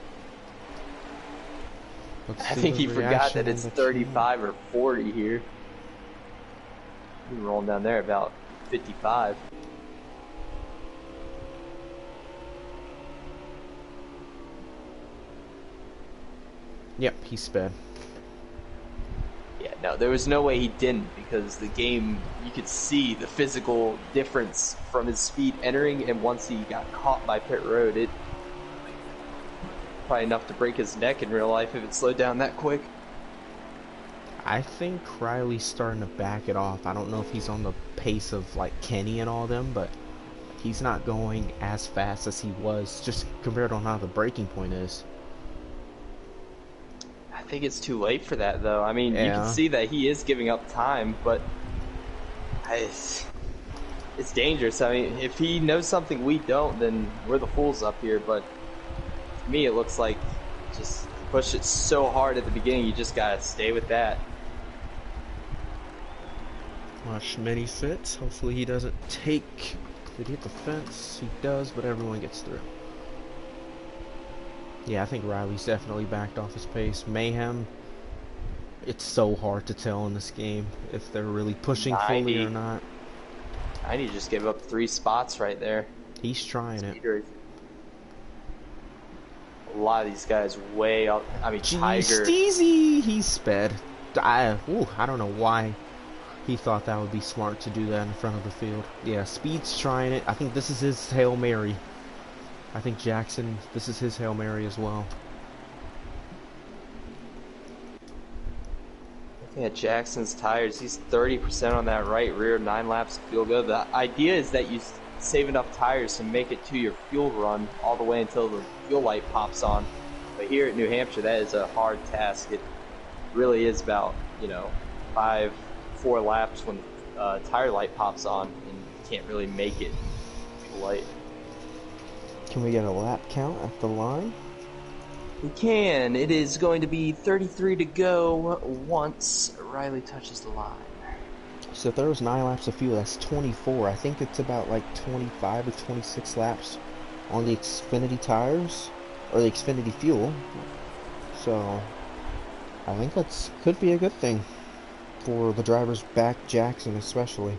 Let's I see think the he forgot reaction that on it's the channel. 35 or 40 here. He's rolling down there about 55. Yep, he sped. Yeah, no, there was no way he didn't because the game, you could see the physical difference from his speed entering and once he got caught by pit road, it probably enough to break his neck in real life if it slowed down that quick. I think Riley's starting to back it off. I don't know if he's on the pace of like Kenny and all them, but he's not going as fast as he was just compared on how the breaking point is. I think it's too late for that though. I mean, you can Yeah. see that he is giving up time, but it's dangerous. I mean, if he knows something we don't, then we're the fools up here. But to me, it looks like just push it so hard at the beginning, you just gotta stay with that. Watch mini fits. Hopefully he doesn't take. Did he hit the fence? He does, but everyone gets through. Yeah, I think Riley's definitely backed off his pace. Mayhem, it's so hard to tell in this game if they're really pushing fully or 90. not. 90 just gave up 3 spots right there. He's trying it. Speed race. A lot of these guys way up. I mean, Gee, Tiger. Steezy! He's sped. I don't know why he thought that would be smart to do that in front of the field. Yeah, Speed's trying it. I think this is his Hail Mary. I think Jackson, this is his Hail Mary as well. Looking at Jackson's tires, he's 30% on that right rear, 9 laps feel good. The idea is that you save enough tires to make it to your fuel run all the way until the fuel light pops on. But here at New Hampshire, that is a hard task. It really is about, 4 laps when the tire light pops on, and you can't really make it fuel light. Can we get a lap count at the line? We can. It is going to be 33 to go once Riley touches the line. So if there was 9 laps of fuel, that's 24. I think it's about like 25 or 26 laps on the Xfinity tires, or the Xfinity fuel. So I think that's could be a good thing for the drivers back Jackson especially.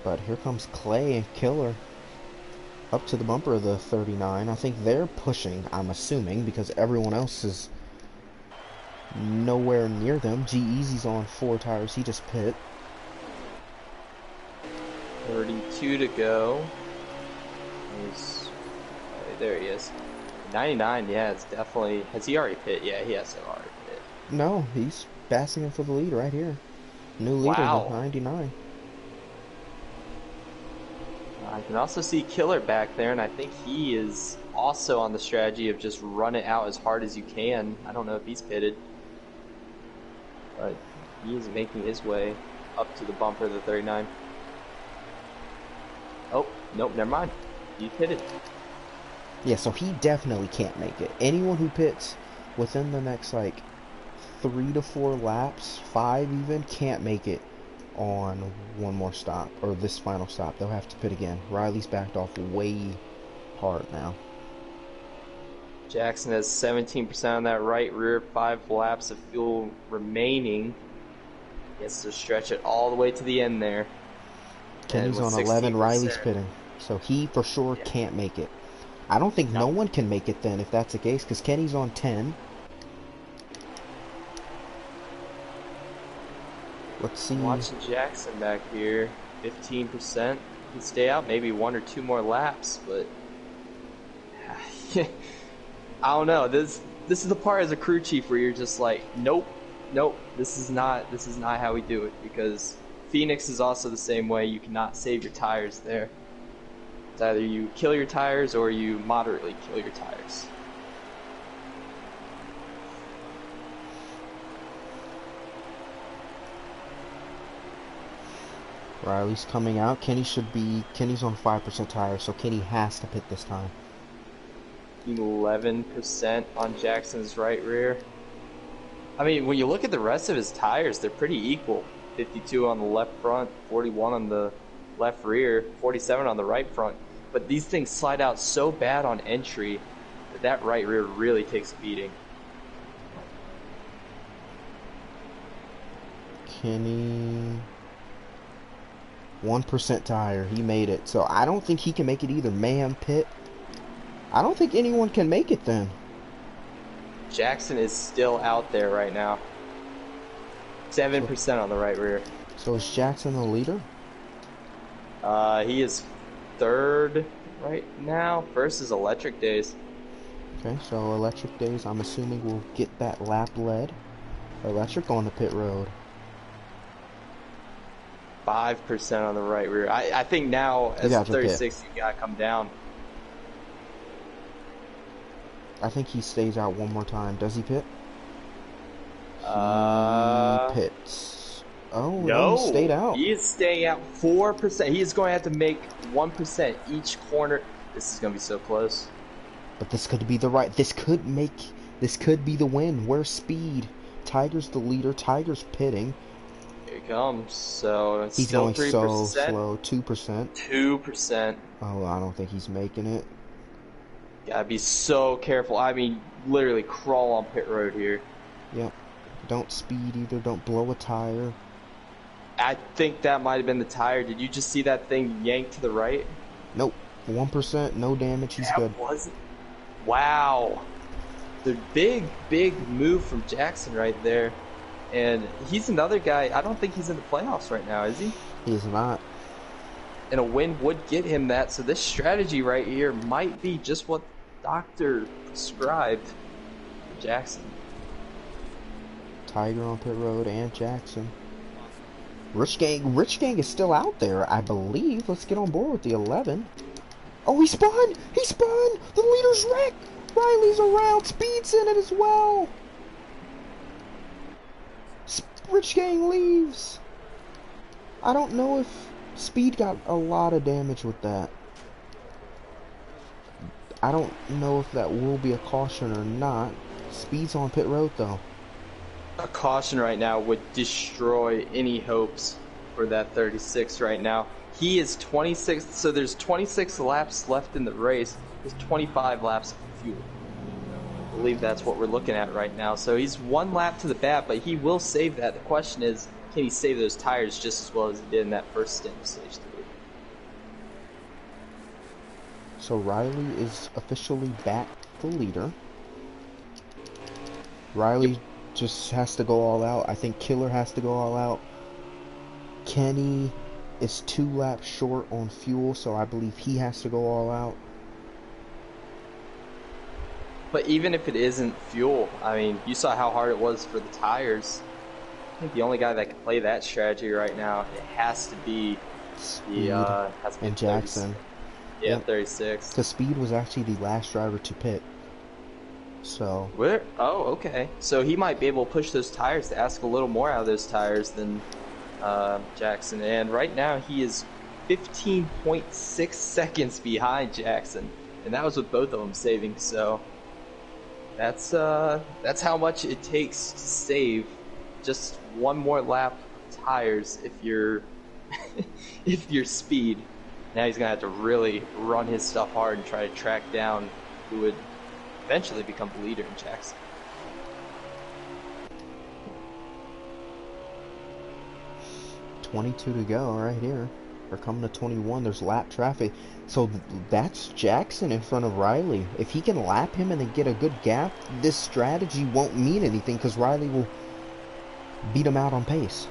But here comes Clay and Killer up to the bumper of the 39. I think they're pushing, I'm assuming, because everyone else is nowhere near them. G-Eazy's on 4 tires. He just pit. 32 to go. There he is. 99, yeah, it's definitely... Has he already pit? Yeah, he has to already pit. No, he's passing him for the lead right here. New leader Wow. with 99. I can also see Killer back there, and I think he is also on the strategy of just run it out as hard as you can. I don't know if he's pitted, but he is making his way up to the bumper of the 39. Oh, nope, never mind. He pitted. Yeah, so he definitely can't make it. Anyone who pits within the next, like, 3 to 4 laps, 5 even, can't make it on one more stop, or this final stop. They'll have to pit again. Riley's backed off way hard now. Jackson has 17% on that right rear, 5 laps of fuel remaining. He has to stretch it all the way to the end there. Kenny's on 11, Riley's pitting. So he for sure can't make it. I don't think no one can make it then if that's the case, because Kenny's on 10. Let's see. Watching Jackson back here, 15%. He can stay out maybe 1 or 2 more laps, but I don't know. This is the part as a crew chief where you're just like, nope, this is not how we do it, because Phoenix is also the same way. You cannot save your tires there. It's either you kill your tires or you moderately kill your tires. Riley's coming out. Kenny's on 5% tire, so Kenny has to pit this time. 11% on Jackson's right rear. I mean, when you look at the rest of his tires, they're pretty equal. 52 on the left front, 41 on the left rear, 47 on the right front. But these things slide out so bad on entry that right rear really takes a beating. Kenny, 1% tire. He made it. So I don't think he can make it either. Mayhem pit. I don't think anyone can make it then. Jackson is still out there right now. 7% on the right rear. So is Jackson the leader? He is third right now. First is Electric Days. Okay, so Electric Days, I'm assuming we'll get that lap led. Electric on the pit road. 5% on the right rear. I think now, as a 36, you gotta come down. I think he stays out one more time. Does he pit? He pits. Oh, no, he stayed out. He is staying out 4%. He is going to have to make 1% each corner. This is going to be so close. But this could be this could be the win. Where's Speed? Tiger's the leader. Tiger's pitting. Here he comes. So it's he's still going 3%. So slow. 2%. 2%. Oh, I don't think he's making it. Gotta be so careful. I mean, literally crawl on pit road here. Yep. Don't speed either. Don't blow a tire. I think that might have been the tire. Did you just see that thing yank to the right? Nope. 1%. No damage. He's good. Wow. The big move from Jackson right there. And he's another guy. I don't think he's in the playoffs right now, is he? He is not. And a win would get him that. So this strategy right here might be just what the doctor prescribed for Jackson. Tiger on pit road and Jackson. Rich Gang is still out there, I believe. Let's get on board with the 11. Oh, he spun! He spun! The leader's wrecked! Riley's around. Speed's in it as well. Rich Gang leaves. I don't know if Speed got a lot of damage with that. I don't know if that will be a caution or not. Speed's on pit road though. A caution right now would destroy any hopes for that 36 right now. He is 26, so there's 26 laps left in the race. There's 25 laps of fuel. I believe that's what we're looking at right now. So he's one lap to the bat, but he will save that. The question is, can he save those tires just as well as he did in that first stint of stage 3? So Riley is officially back the leader. Riley just has to go all out. I think Killer has to go all out. Kenny is 2 laps short on fuel, so I believe he has to go all out. But even if it isn't fuel, I mean, you saw how hard it was for the tires. I think the only guy that can play that strategy right now, it has to be and Jackson. Yeah, 36. Because Speed was actually the last driver to pit. So. Oh, okay. So he might be able to push those tires to ask a little more out of those tires than Jackson. And right now he is 15.6 seconds behind Jackson, and that was with both of them saving. So that's how much it takes to save just one more lap of tires if you're if you're Speed. Now he's gonna have to really run his stuff hard and try to track down who would eventually become the leader in Jackson. .22 to go right here. We're coming to 21. There's lap traffic. So that's Jackson in front of Riley. If he can lap him and then get a good gap, this strategy won't mean anything because Riley will beat him out on pace.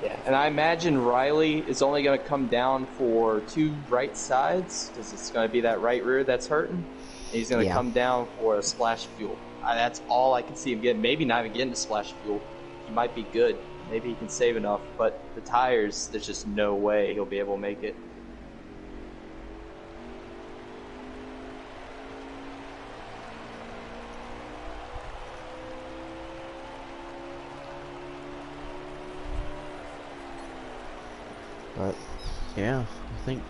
Yeah, and I imagine Riley is only going to come down for 2 right sides because it's going to be that right rear that's hurting. And he's going to come down for a splash of fuel. That's all I can see him getting. Maybe not even getting a splash of fuel. He might be good. Maybe he can save enough. But the tires, there's just no way he'll be able to make it. But yeah, I think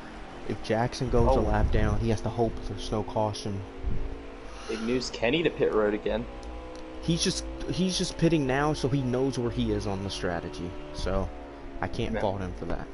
if Jackson goes a Oh, lap down, he has to hope there's no caution. big news. Kenny to pit road again. He's just pitting now, so he knows where he is on the strategy. So I can't Yeah. fault him for that.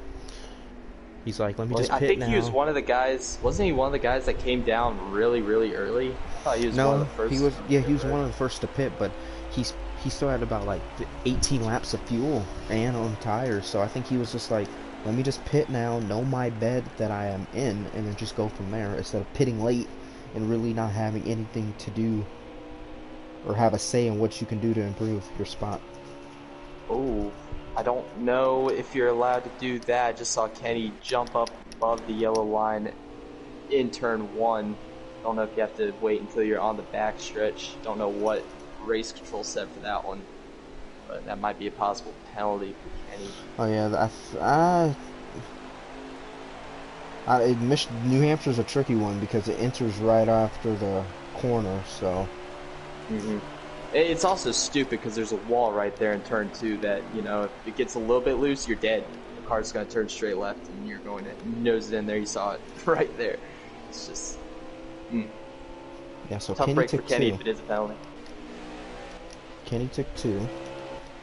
He's like, let me Well, just I pit think he was now. one of the guys. Wasn't he one of the guys that came down really, really early? I thought he was one of No, the first. he was. Yeah, he pit was road. one of the first to pit, but he still had about like 18 laps of fuel and on tires. So I think he was just like, let me just pit now, know my bed that I am in, and then just go from there instead of pitting late and really not having anything to do or have a say in what you can do to improve your spot. Oh, I don't know if you're allowed to do that. I just saw Kenny jump up above the yellow line in turn one. Don't know if you have to wait until you're on the back stretch. Don't know what race control said for that one, but that might be a possible penalty for Kenny. Oh yeah, New Hampshire's a tricky one because it enters right after the corner. So hmm It's also stupid because there's a wall right there in turn two that, if it gets a little bit loose, you're dead. The car's going to turn straight left and you're going to nose it in there. You saw it right there. It's just yeah, so tough Kenny break for took Kenny two. if it is a penalty. Kenny took two.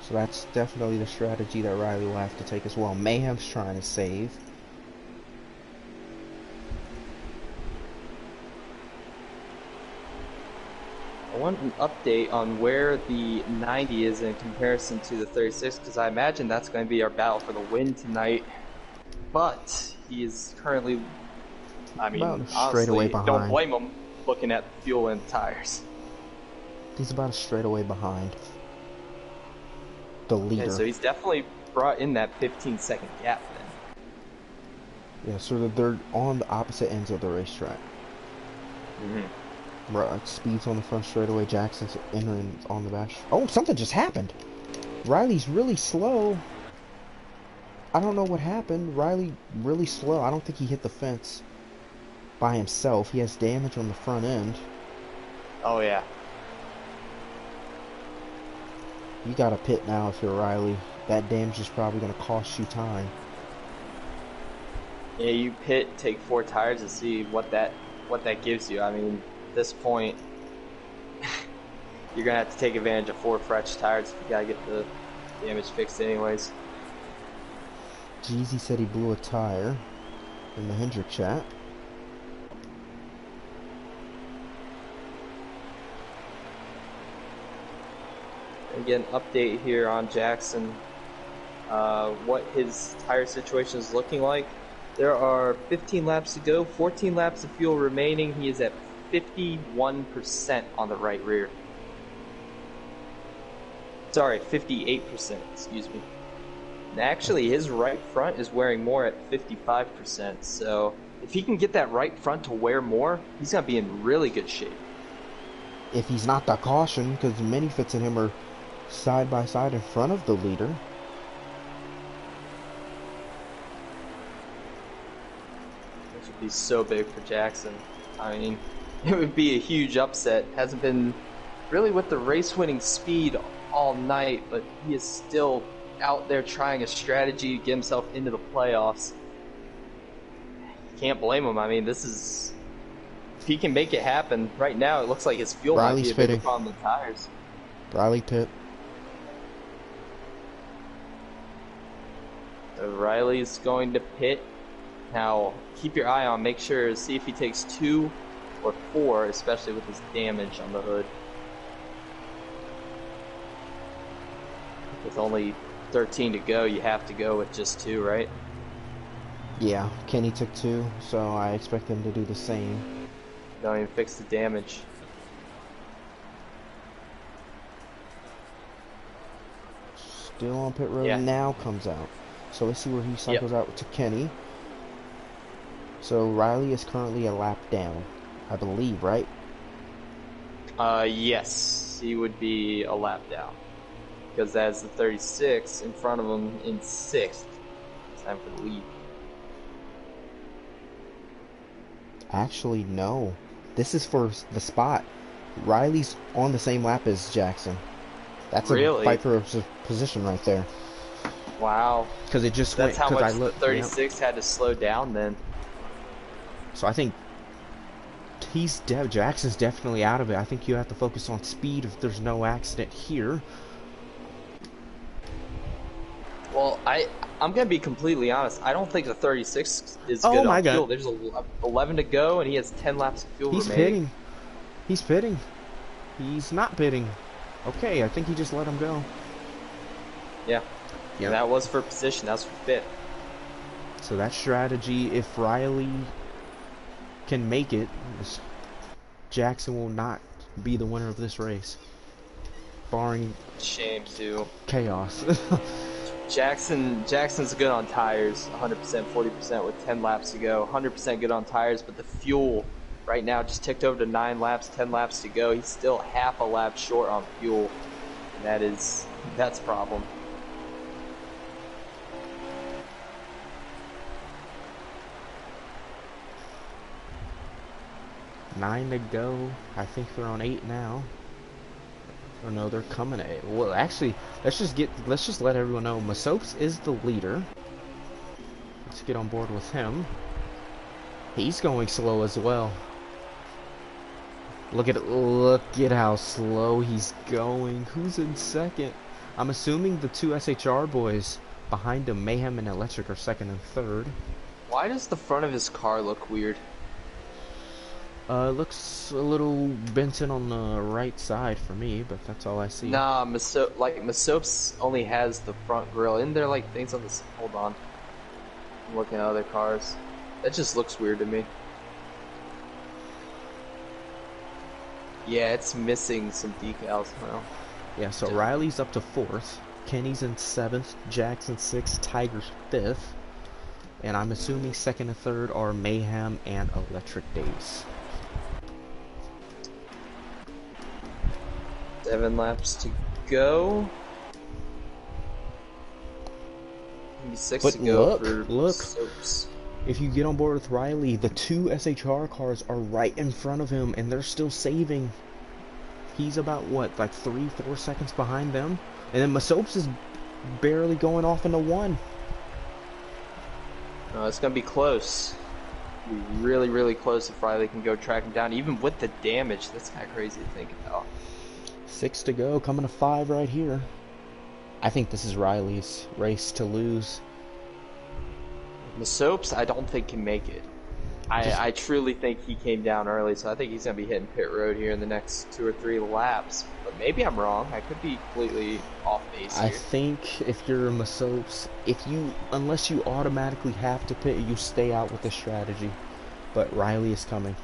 So that's definitely the strategy that Riley will have to take as well. Mayhem's trying to save. I want an update on where the 90 is in comparison to the 36 because I imagine that's going to be our battle for the win tonight. But he is currently, About a straightaway honestly, don't behind. blame him looking at the fuel and tires. He's about a straightaway behind the leader. Okay, so he's definitely brought in that 15-second gap then. Yeah, so they're on the opposite ends of the racetrack. Speed's on the front straightaway. Jackson's entering on the back. Oh, something just happened. Riley's really slow. I don't know what happened. Riley really slow. I don't think he hit the fence by himself. He has damage on the front end. Oh, yeah. You gotta pit now if you're Riley. That damage is probably gonna cost you time. Yeah, you pit, take 4 tires and see what that gives you. I mean, at this point, you're going to have to take advantage of 4 fresh tires if you got to get the damage fixed anyways. Jeezy said he blew a tire in the Hendrick chat. Again, update here on Jackson, what his tire situation is looking like. There are 15 laps to go, 14 laps of fuel remaining. He is at 51% on the right rear. Sorry, 58%, excuse me. And actually, his right front is wearing more at 55%, so if he can get that right front to wear more, he's going to be in really good shape. If he's not the caution, because Minifits and him are side by side in front of the leader. This would be so big for Jackson. I mean, it would be a huge upset. Hasn't been really with the race-winning speed all night, but he is still out there trying a strategy to get himself into the playoffs. Can't blame him. I mean, this is... If he can make it happen, right now it looks like his fuel Riley's might be a bigger fitting. problem than tires. Riley pit. So Riley's going to pit. Now, keep your eye on, make sure, see if he takes 2 or 4, especially with his damage on the hood. With only 13 to go, you have to go with just 2, right? Yeah, Kenny took 2, so I expect him to do the same. Don't even fix the damage. Still on pit road, Yeah. now comes out. So let's see where he cycles out to Kenny. So Riley is currently a lap down, I believe, right? Yes, he would be a lap down. Because that's the 36 in front of him in 6th. Time for the lead. Actually, no. This is for the spot. Riley's on the same lap as Jackson. That's Really? a fight for a position right there. Wow. Because it just That's went, how because I much the looked. 36 had to slow down then. So I think Jackson's definitely out of it. I think you have to focus on speed if there's no accident here. Well, I'm gonna be completely honest. I don't think the 36 is Oh good my on fuel. God. There's 11 to go, and he has 10 laps of fuel He's remaining. pitting. He's pitting. He's not pitting. Okay, I think he just let him go. Yeah. Yeah. And that was for position. That's for fifth. So that strategy, if Riley can make it, Jackson will not be the winner of this race, barring Shame too. chaos. Jackson's good on tires, 100%, 40% with 10 laps to go. 100% good on tires, but the fuel right now just ticked over to 9 laps, 10 laps to go. He's still half a lap short on fuel. And that's a problem. Nine to go. I think they're on 8 now. Or no, they're coming at 8. Well, actually, let's just let everyone know Masopes is the leader. Let's get on board with him. He's going slow as well. Look at how slow he's going. Who's in second? I'm assuming the two SHR boys behind him, Mayhem and Electric, are second and third. Why does the front of his car look weird? Looks a little Benson on the right side for me, but that's all I see. Nah, Masopes only has the front grille. Isn't there like things on this? Hold on. I'm looking at other cars. That just looks weird to me. Yeah, it's missing some decals now. Yeah, so Riley's up to 4th. Kenny's in 7th. Jackson 6th. Tiger's 5th. And I'm assuming 2nd and 3rd are Mayhem and Electric Days. 7 laps to go. Maybe 6 But to go look. Soaps. If you get on board with Riley, the two SHR cars are right in front of him, and they're still saving. He's about, what, like 3-4 seconds behind them? And then Masopes is barely going off into 1. It's going to be close. Be really, really close if Riley can go track him down. Even with the damage, that's kind of crazy to think about. 6 to go, coming to 5 right here. I think this is Riley's race to lose. Masopes, I don't think can make it. I truly think he came down early, so I think he's going to be hitting pit road here in the next 2 or 3 laps. But maybe I'm wrong. I could be completely off base here. I think if you're Masopes, unless you automatically have to pit, you stay out with the strategy. But Riley is coming.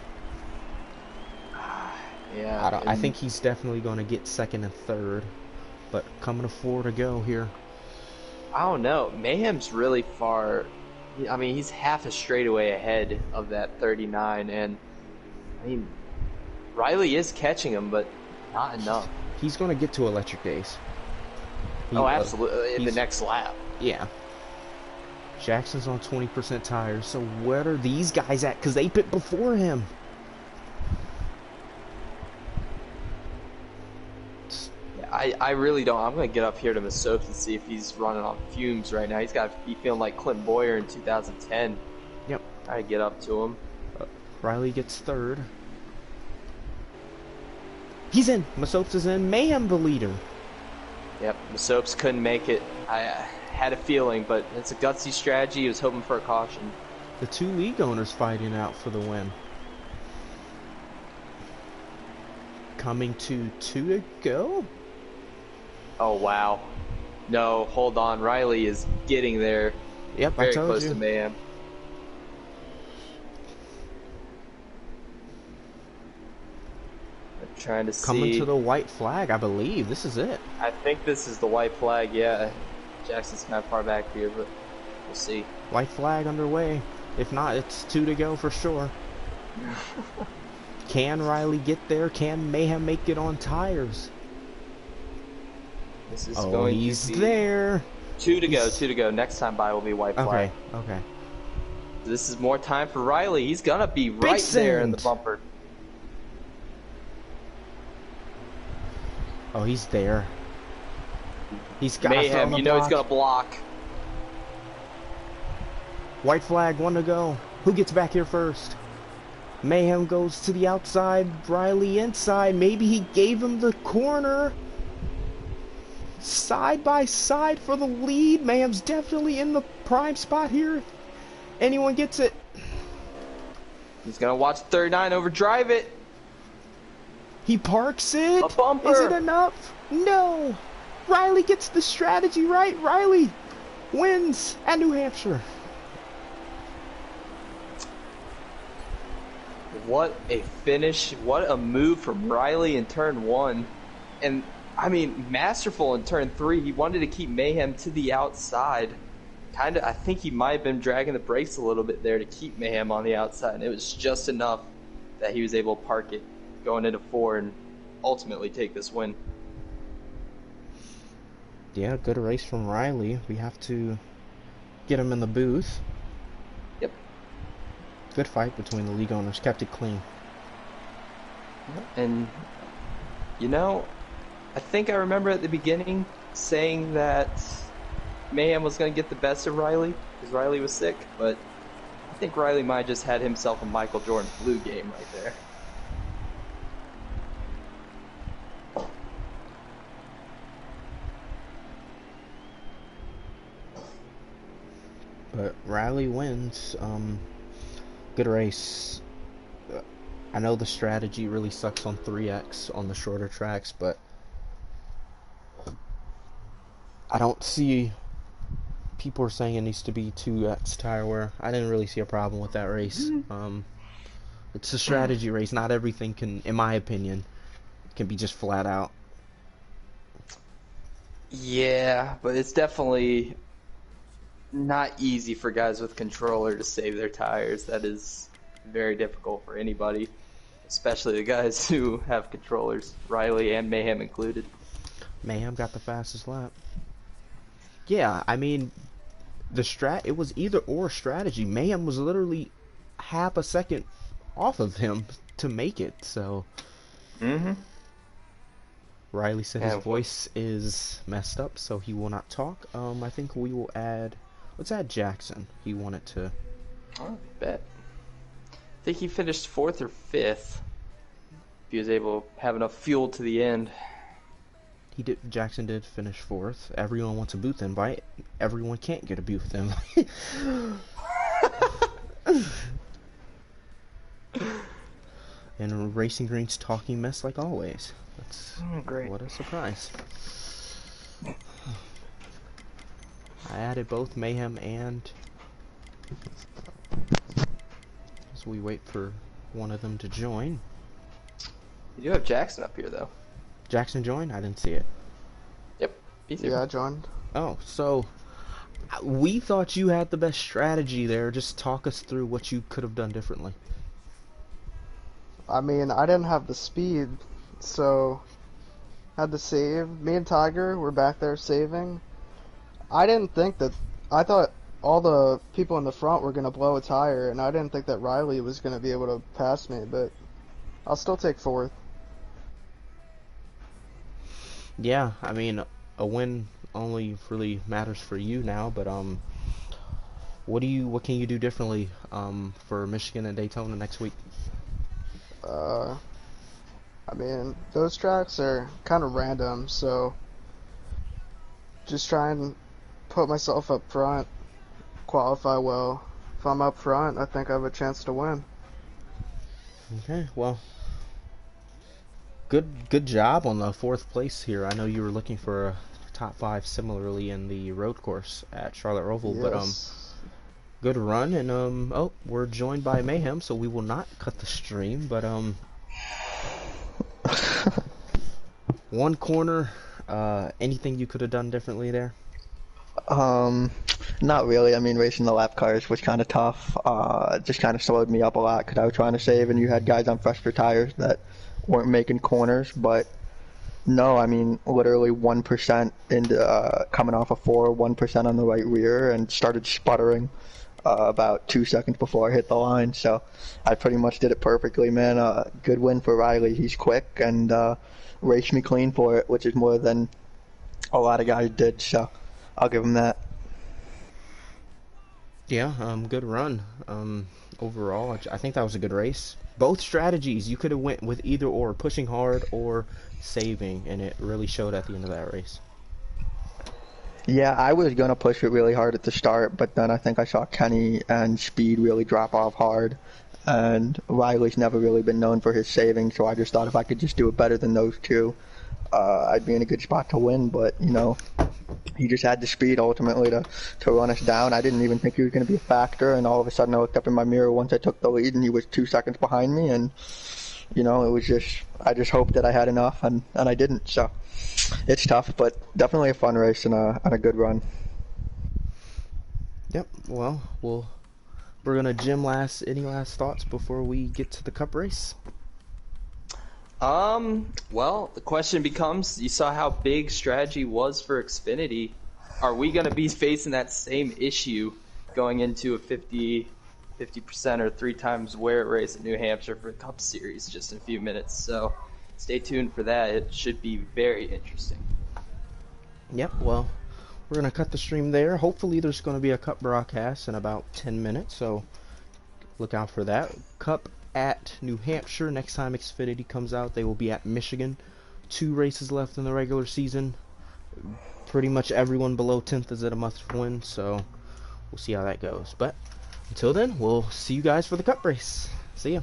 Yeah. I think he's definitely going to get 2nd and 3rd. But coming to 4 to go here. I don't know. Mayhem's really far. I mean, he's half a straightaway ahead of that 39, and I mean, Riley is catching him, but not enough. He's going to get to Electric Days. Absolutely, in the next lap. Yeah. Jackson's on 20% tires, so what are these guys at? Because they pit before him. I really don't. I'm going to get up here to Masopes and see if he's running on fumes right now. He's got to be feeling like Clint Boyer in 2010. Yep. I get up to him. Riley gets 3rd. He's in. Masopes is in. Mayhem the leader. Yep. Masopes couldn't make it. I had a feeling, but it's a gutsy strategy. He was hoping for a caution. The two league owners fighting out for the win. Coming to 2 to go. Oh, wow. No, hold on. Riley is getting there. Yep, Very I told close you. to Mayhem. I'm trying to see. Coming to the white flag, I believe. This is it. I think this is the white flag, yeah. Jackson's kind of far back here, but we'll see. White flag underway. If not, it's 2 to go for sure. Can Riley get there? Can Mayhem make it on tires? This is going he's to be there. 2 to go, 2 to go. Next time by will be white flag. Okay. This is more time for Riley. He's gonna be right there in the bumper. Oh, he's there. He's got Mayhem, you know he's gonna block. White flag, one to go. Who gets back here first? Mayhem goes to the outside, Riley inside. Maybe he gave him the corner. Side by side for the lead. Mayhem's definitely in the prime spot here. Anyone gets it. He's going to watch 39 overdrive it. He parks it. A bumper. Is it enough? No. Riley gets the strategy right. Riley wins at New Hampshire. What a finish. What a move from Riley in turn 1. And, I mean, masterful in turn 3. He wanted to keep Mayhem to the outside. I think he might have been dragging the brakes a little bit there to keep Mayhem on the outside. And it was just enough that he was able to park it going into 4 and ultimately take this win. Yeah, good race from Riley. We have to get him in the booth. Yep. Good fight between the league owners. Kept it clean. And, you know, I think I remember at the beginning saying that Mayhem was going to get the best of Riley because Riley was sick, but I think Riley might have just had himself a Michael Jordan flu game right there. But Riley wins. Good race. I know the strategy really sucks on 3X on the shorter tracks, but I don't see people are saying it needs to be 2X tire wear. I didn't really see a problem with that race. It's a strategy race. Not everything can, in my opinion, can be just flat out. Yeah, but it's definitely not easy for guys with controller to save their tires. That is very difficult for anybody, especially the guys who have controllers, Riley and Mayhem included. Mayhem got the fastest lap. Yeah, I mean, it was either or strategy. Mayhem was literally half a second off of him to make it, so. Riley said his voice is messed up, so he will not talk. I think we will let's add Jackson. He wanted to. Oh, I bet. I think he finished 4th or 5th. If he was able to have enough fuel to the end. Jackson did finish 4th. Everyone wants a booth invite. Everyone can't get a booth invite. And Racing Green's talking mess like always. That's great. What a surprise. I added both Mayhem and as we wait for one of them to join. You do have Jackson up here though. Jackson joined? I didn't see it. Yep. He's here. Yeah, I joined. Oh, so we thought you had the best strategy there. Just talk us through what you could have done differently. I mean, I didn't have the speed, so had to save. Me and Tiger were back there saving. I thought all the people in the front were going to blow a tire, and I didn't think that Riley was going to be able to pass me, but I'll still take 4th. Yeah, I mean, a win only really matters for you now, but what can you do differently for Michigan and Daytona next week? I mean, those tracks are kind of random, so just try and put myself up front, qualify well. If I'm up front, I think I have a chance to win. Okay, well, good job on the 4th place here. I know you were looking for a top 5 similarly in the road course at Charlotte Roval, Yes. but good run, and oh, we're joined by Mayhem, so we will not cut the stream, but one corner, anything you could have done differently there? Not really. I mean, racing the lap cars was kind of tough. Just kind of slowed me up a lot because I was trying to save, and you had guys on fresher tires that weren't making corners. But no, I mean, literally 1% into coming off a 1% on the right rear, and started sputtering about 2 seconds before I hit the line. So I pretty much did it perfectly, man. Good win for Riley. He's quick and raced me clean for it, which is more than a lot of guys did. So I'll give him that. Yeah, good run. Overall, I think that was a good race. Both strategies, you could have went with either or, pushing hard or saving, and it really showed at the end of that race. Yeah, I was gonna push it really hard at the start, but then I think I saw Kenny and Speed really drop off hard, and Riley's never really been known for his saving, so I just thought if I could just do it better than those two, I'd be in a good spot to win. But he just had the speed ultimately to run us down. I didn't even think he was going to be a factor, and all of a sudden I looked up in my mirror once I took the lead, and he was 2 seconds behind me, and it was just I just hoped that I had enough, and I didn't. So it's tough, but definitely a fun race and a good run. Yep. Well, we're gonna Jim any last thoughts before we get to the Cup race? Well, the question becomes, you saw how big strategy was for Xfinity. Are we going to be facing that same issue going into a 50% or 3 times wear race in New Hampshire for the Cup Series just in a few minutes? So stay tuned for that. It should be very interesting. Yep. Well, we're gonna cut the stream there. Hopefully, there's gonna be a Cup broadcast in about 10 minutes, so look out for that. Cup at New Hampshire. Next time Xfinity comes out, they will be at Michigan. 2 races left in the regular season. Pretty much everyone below 10th is at a must-win, so we'll see how that goes. But until then, we'll see you guys for the Cup race. See ya.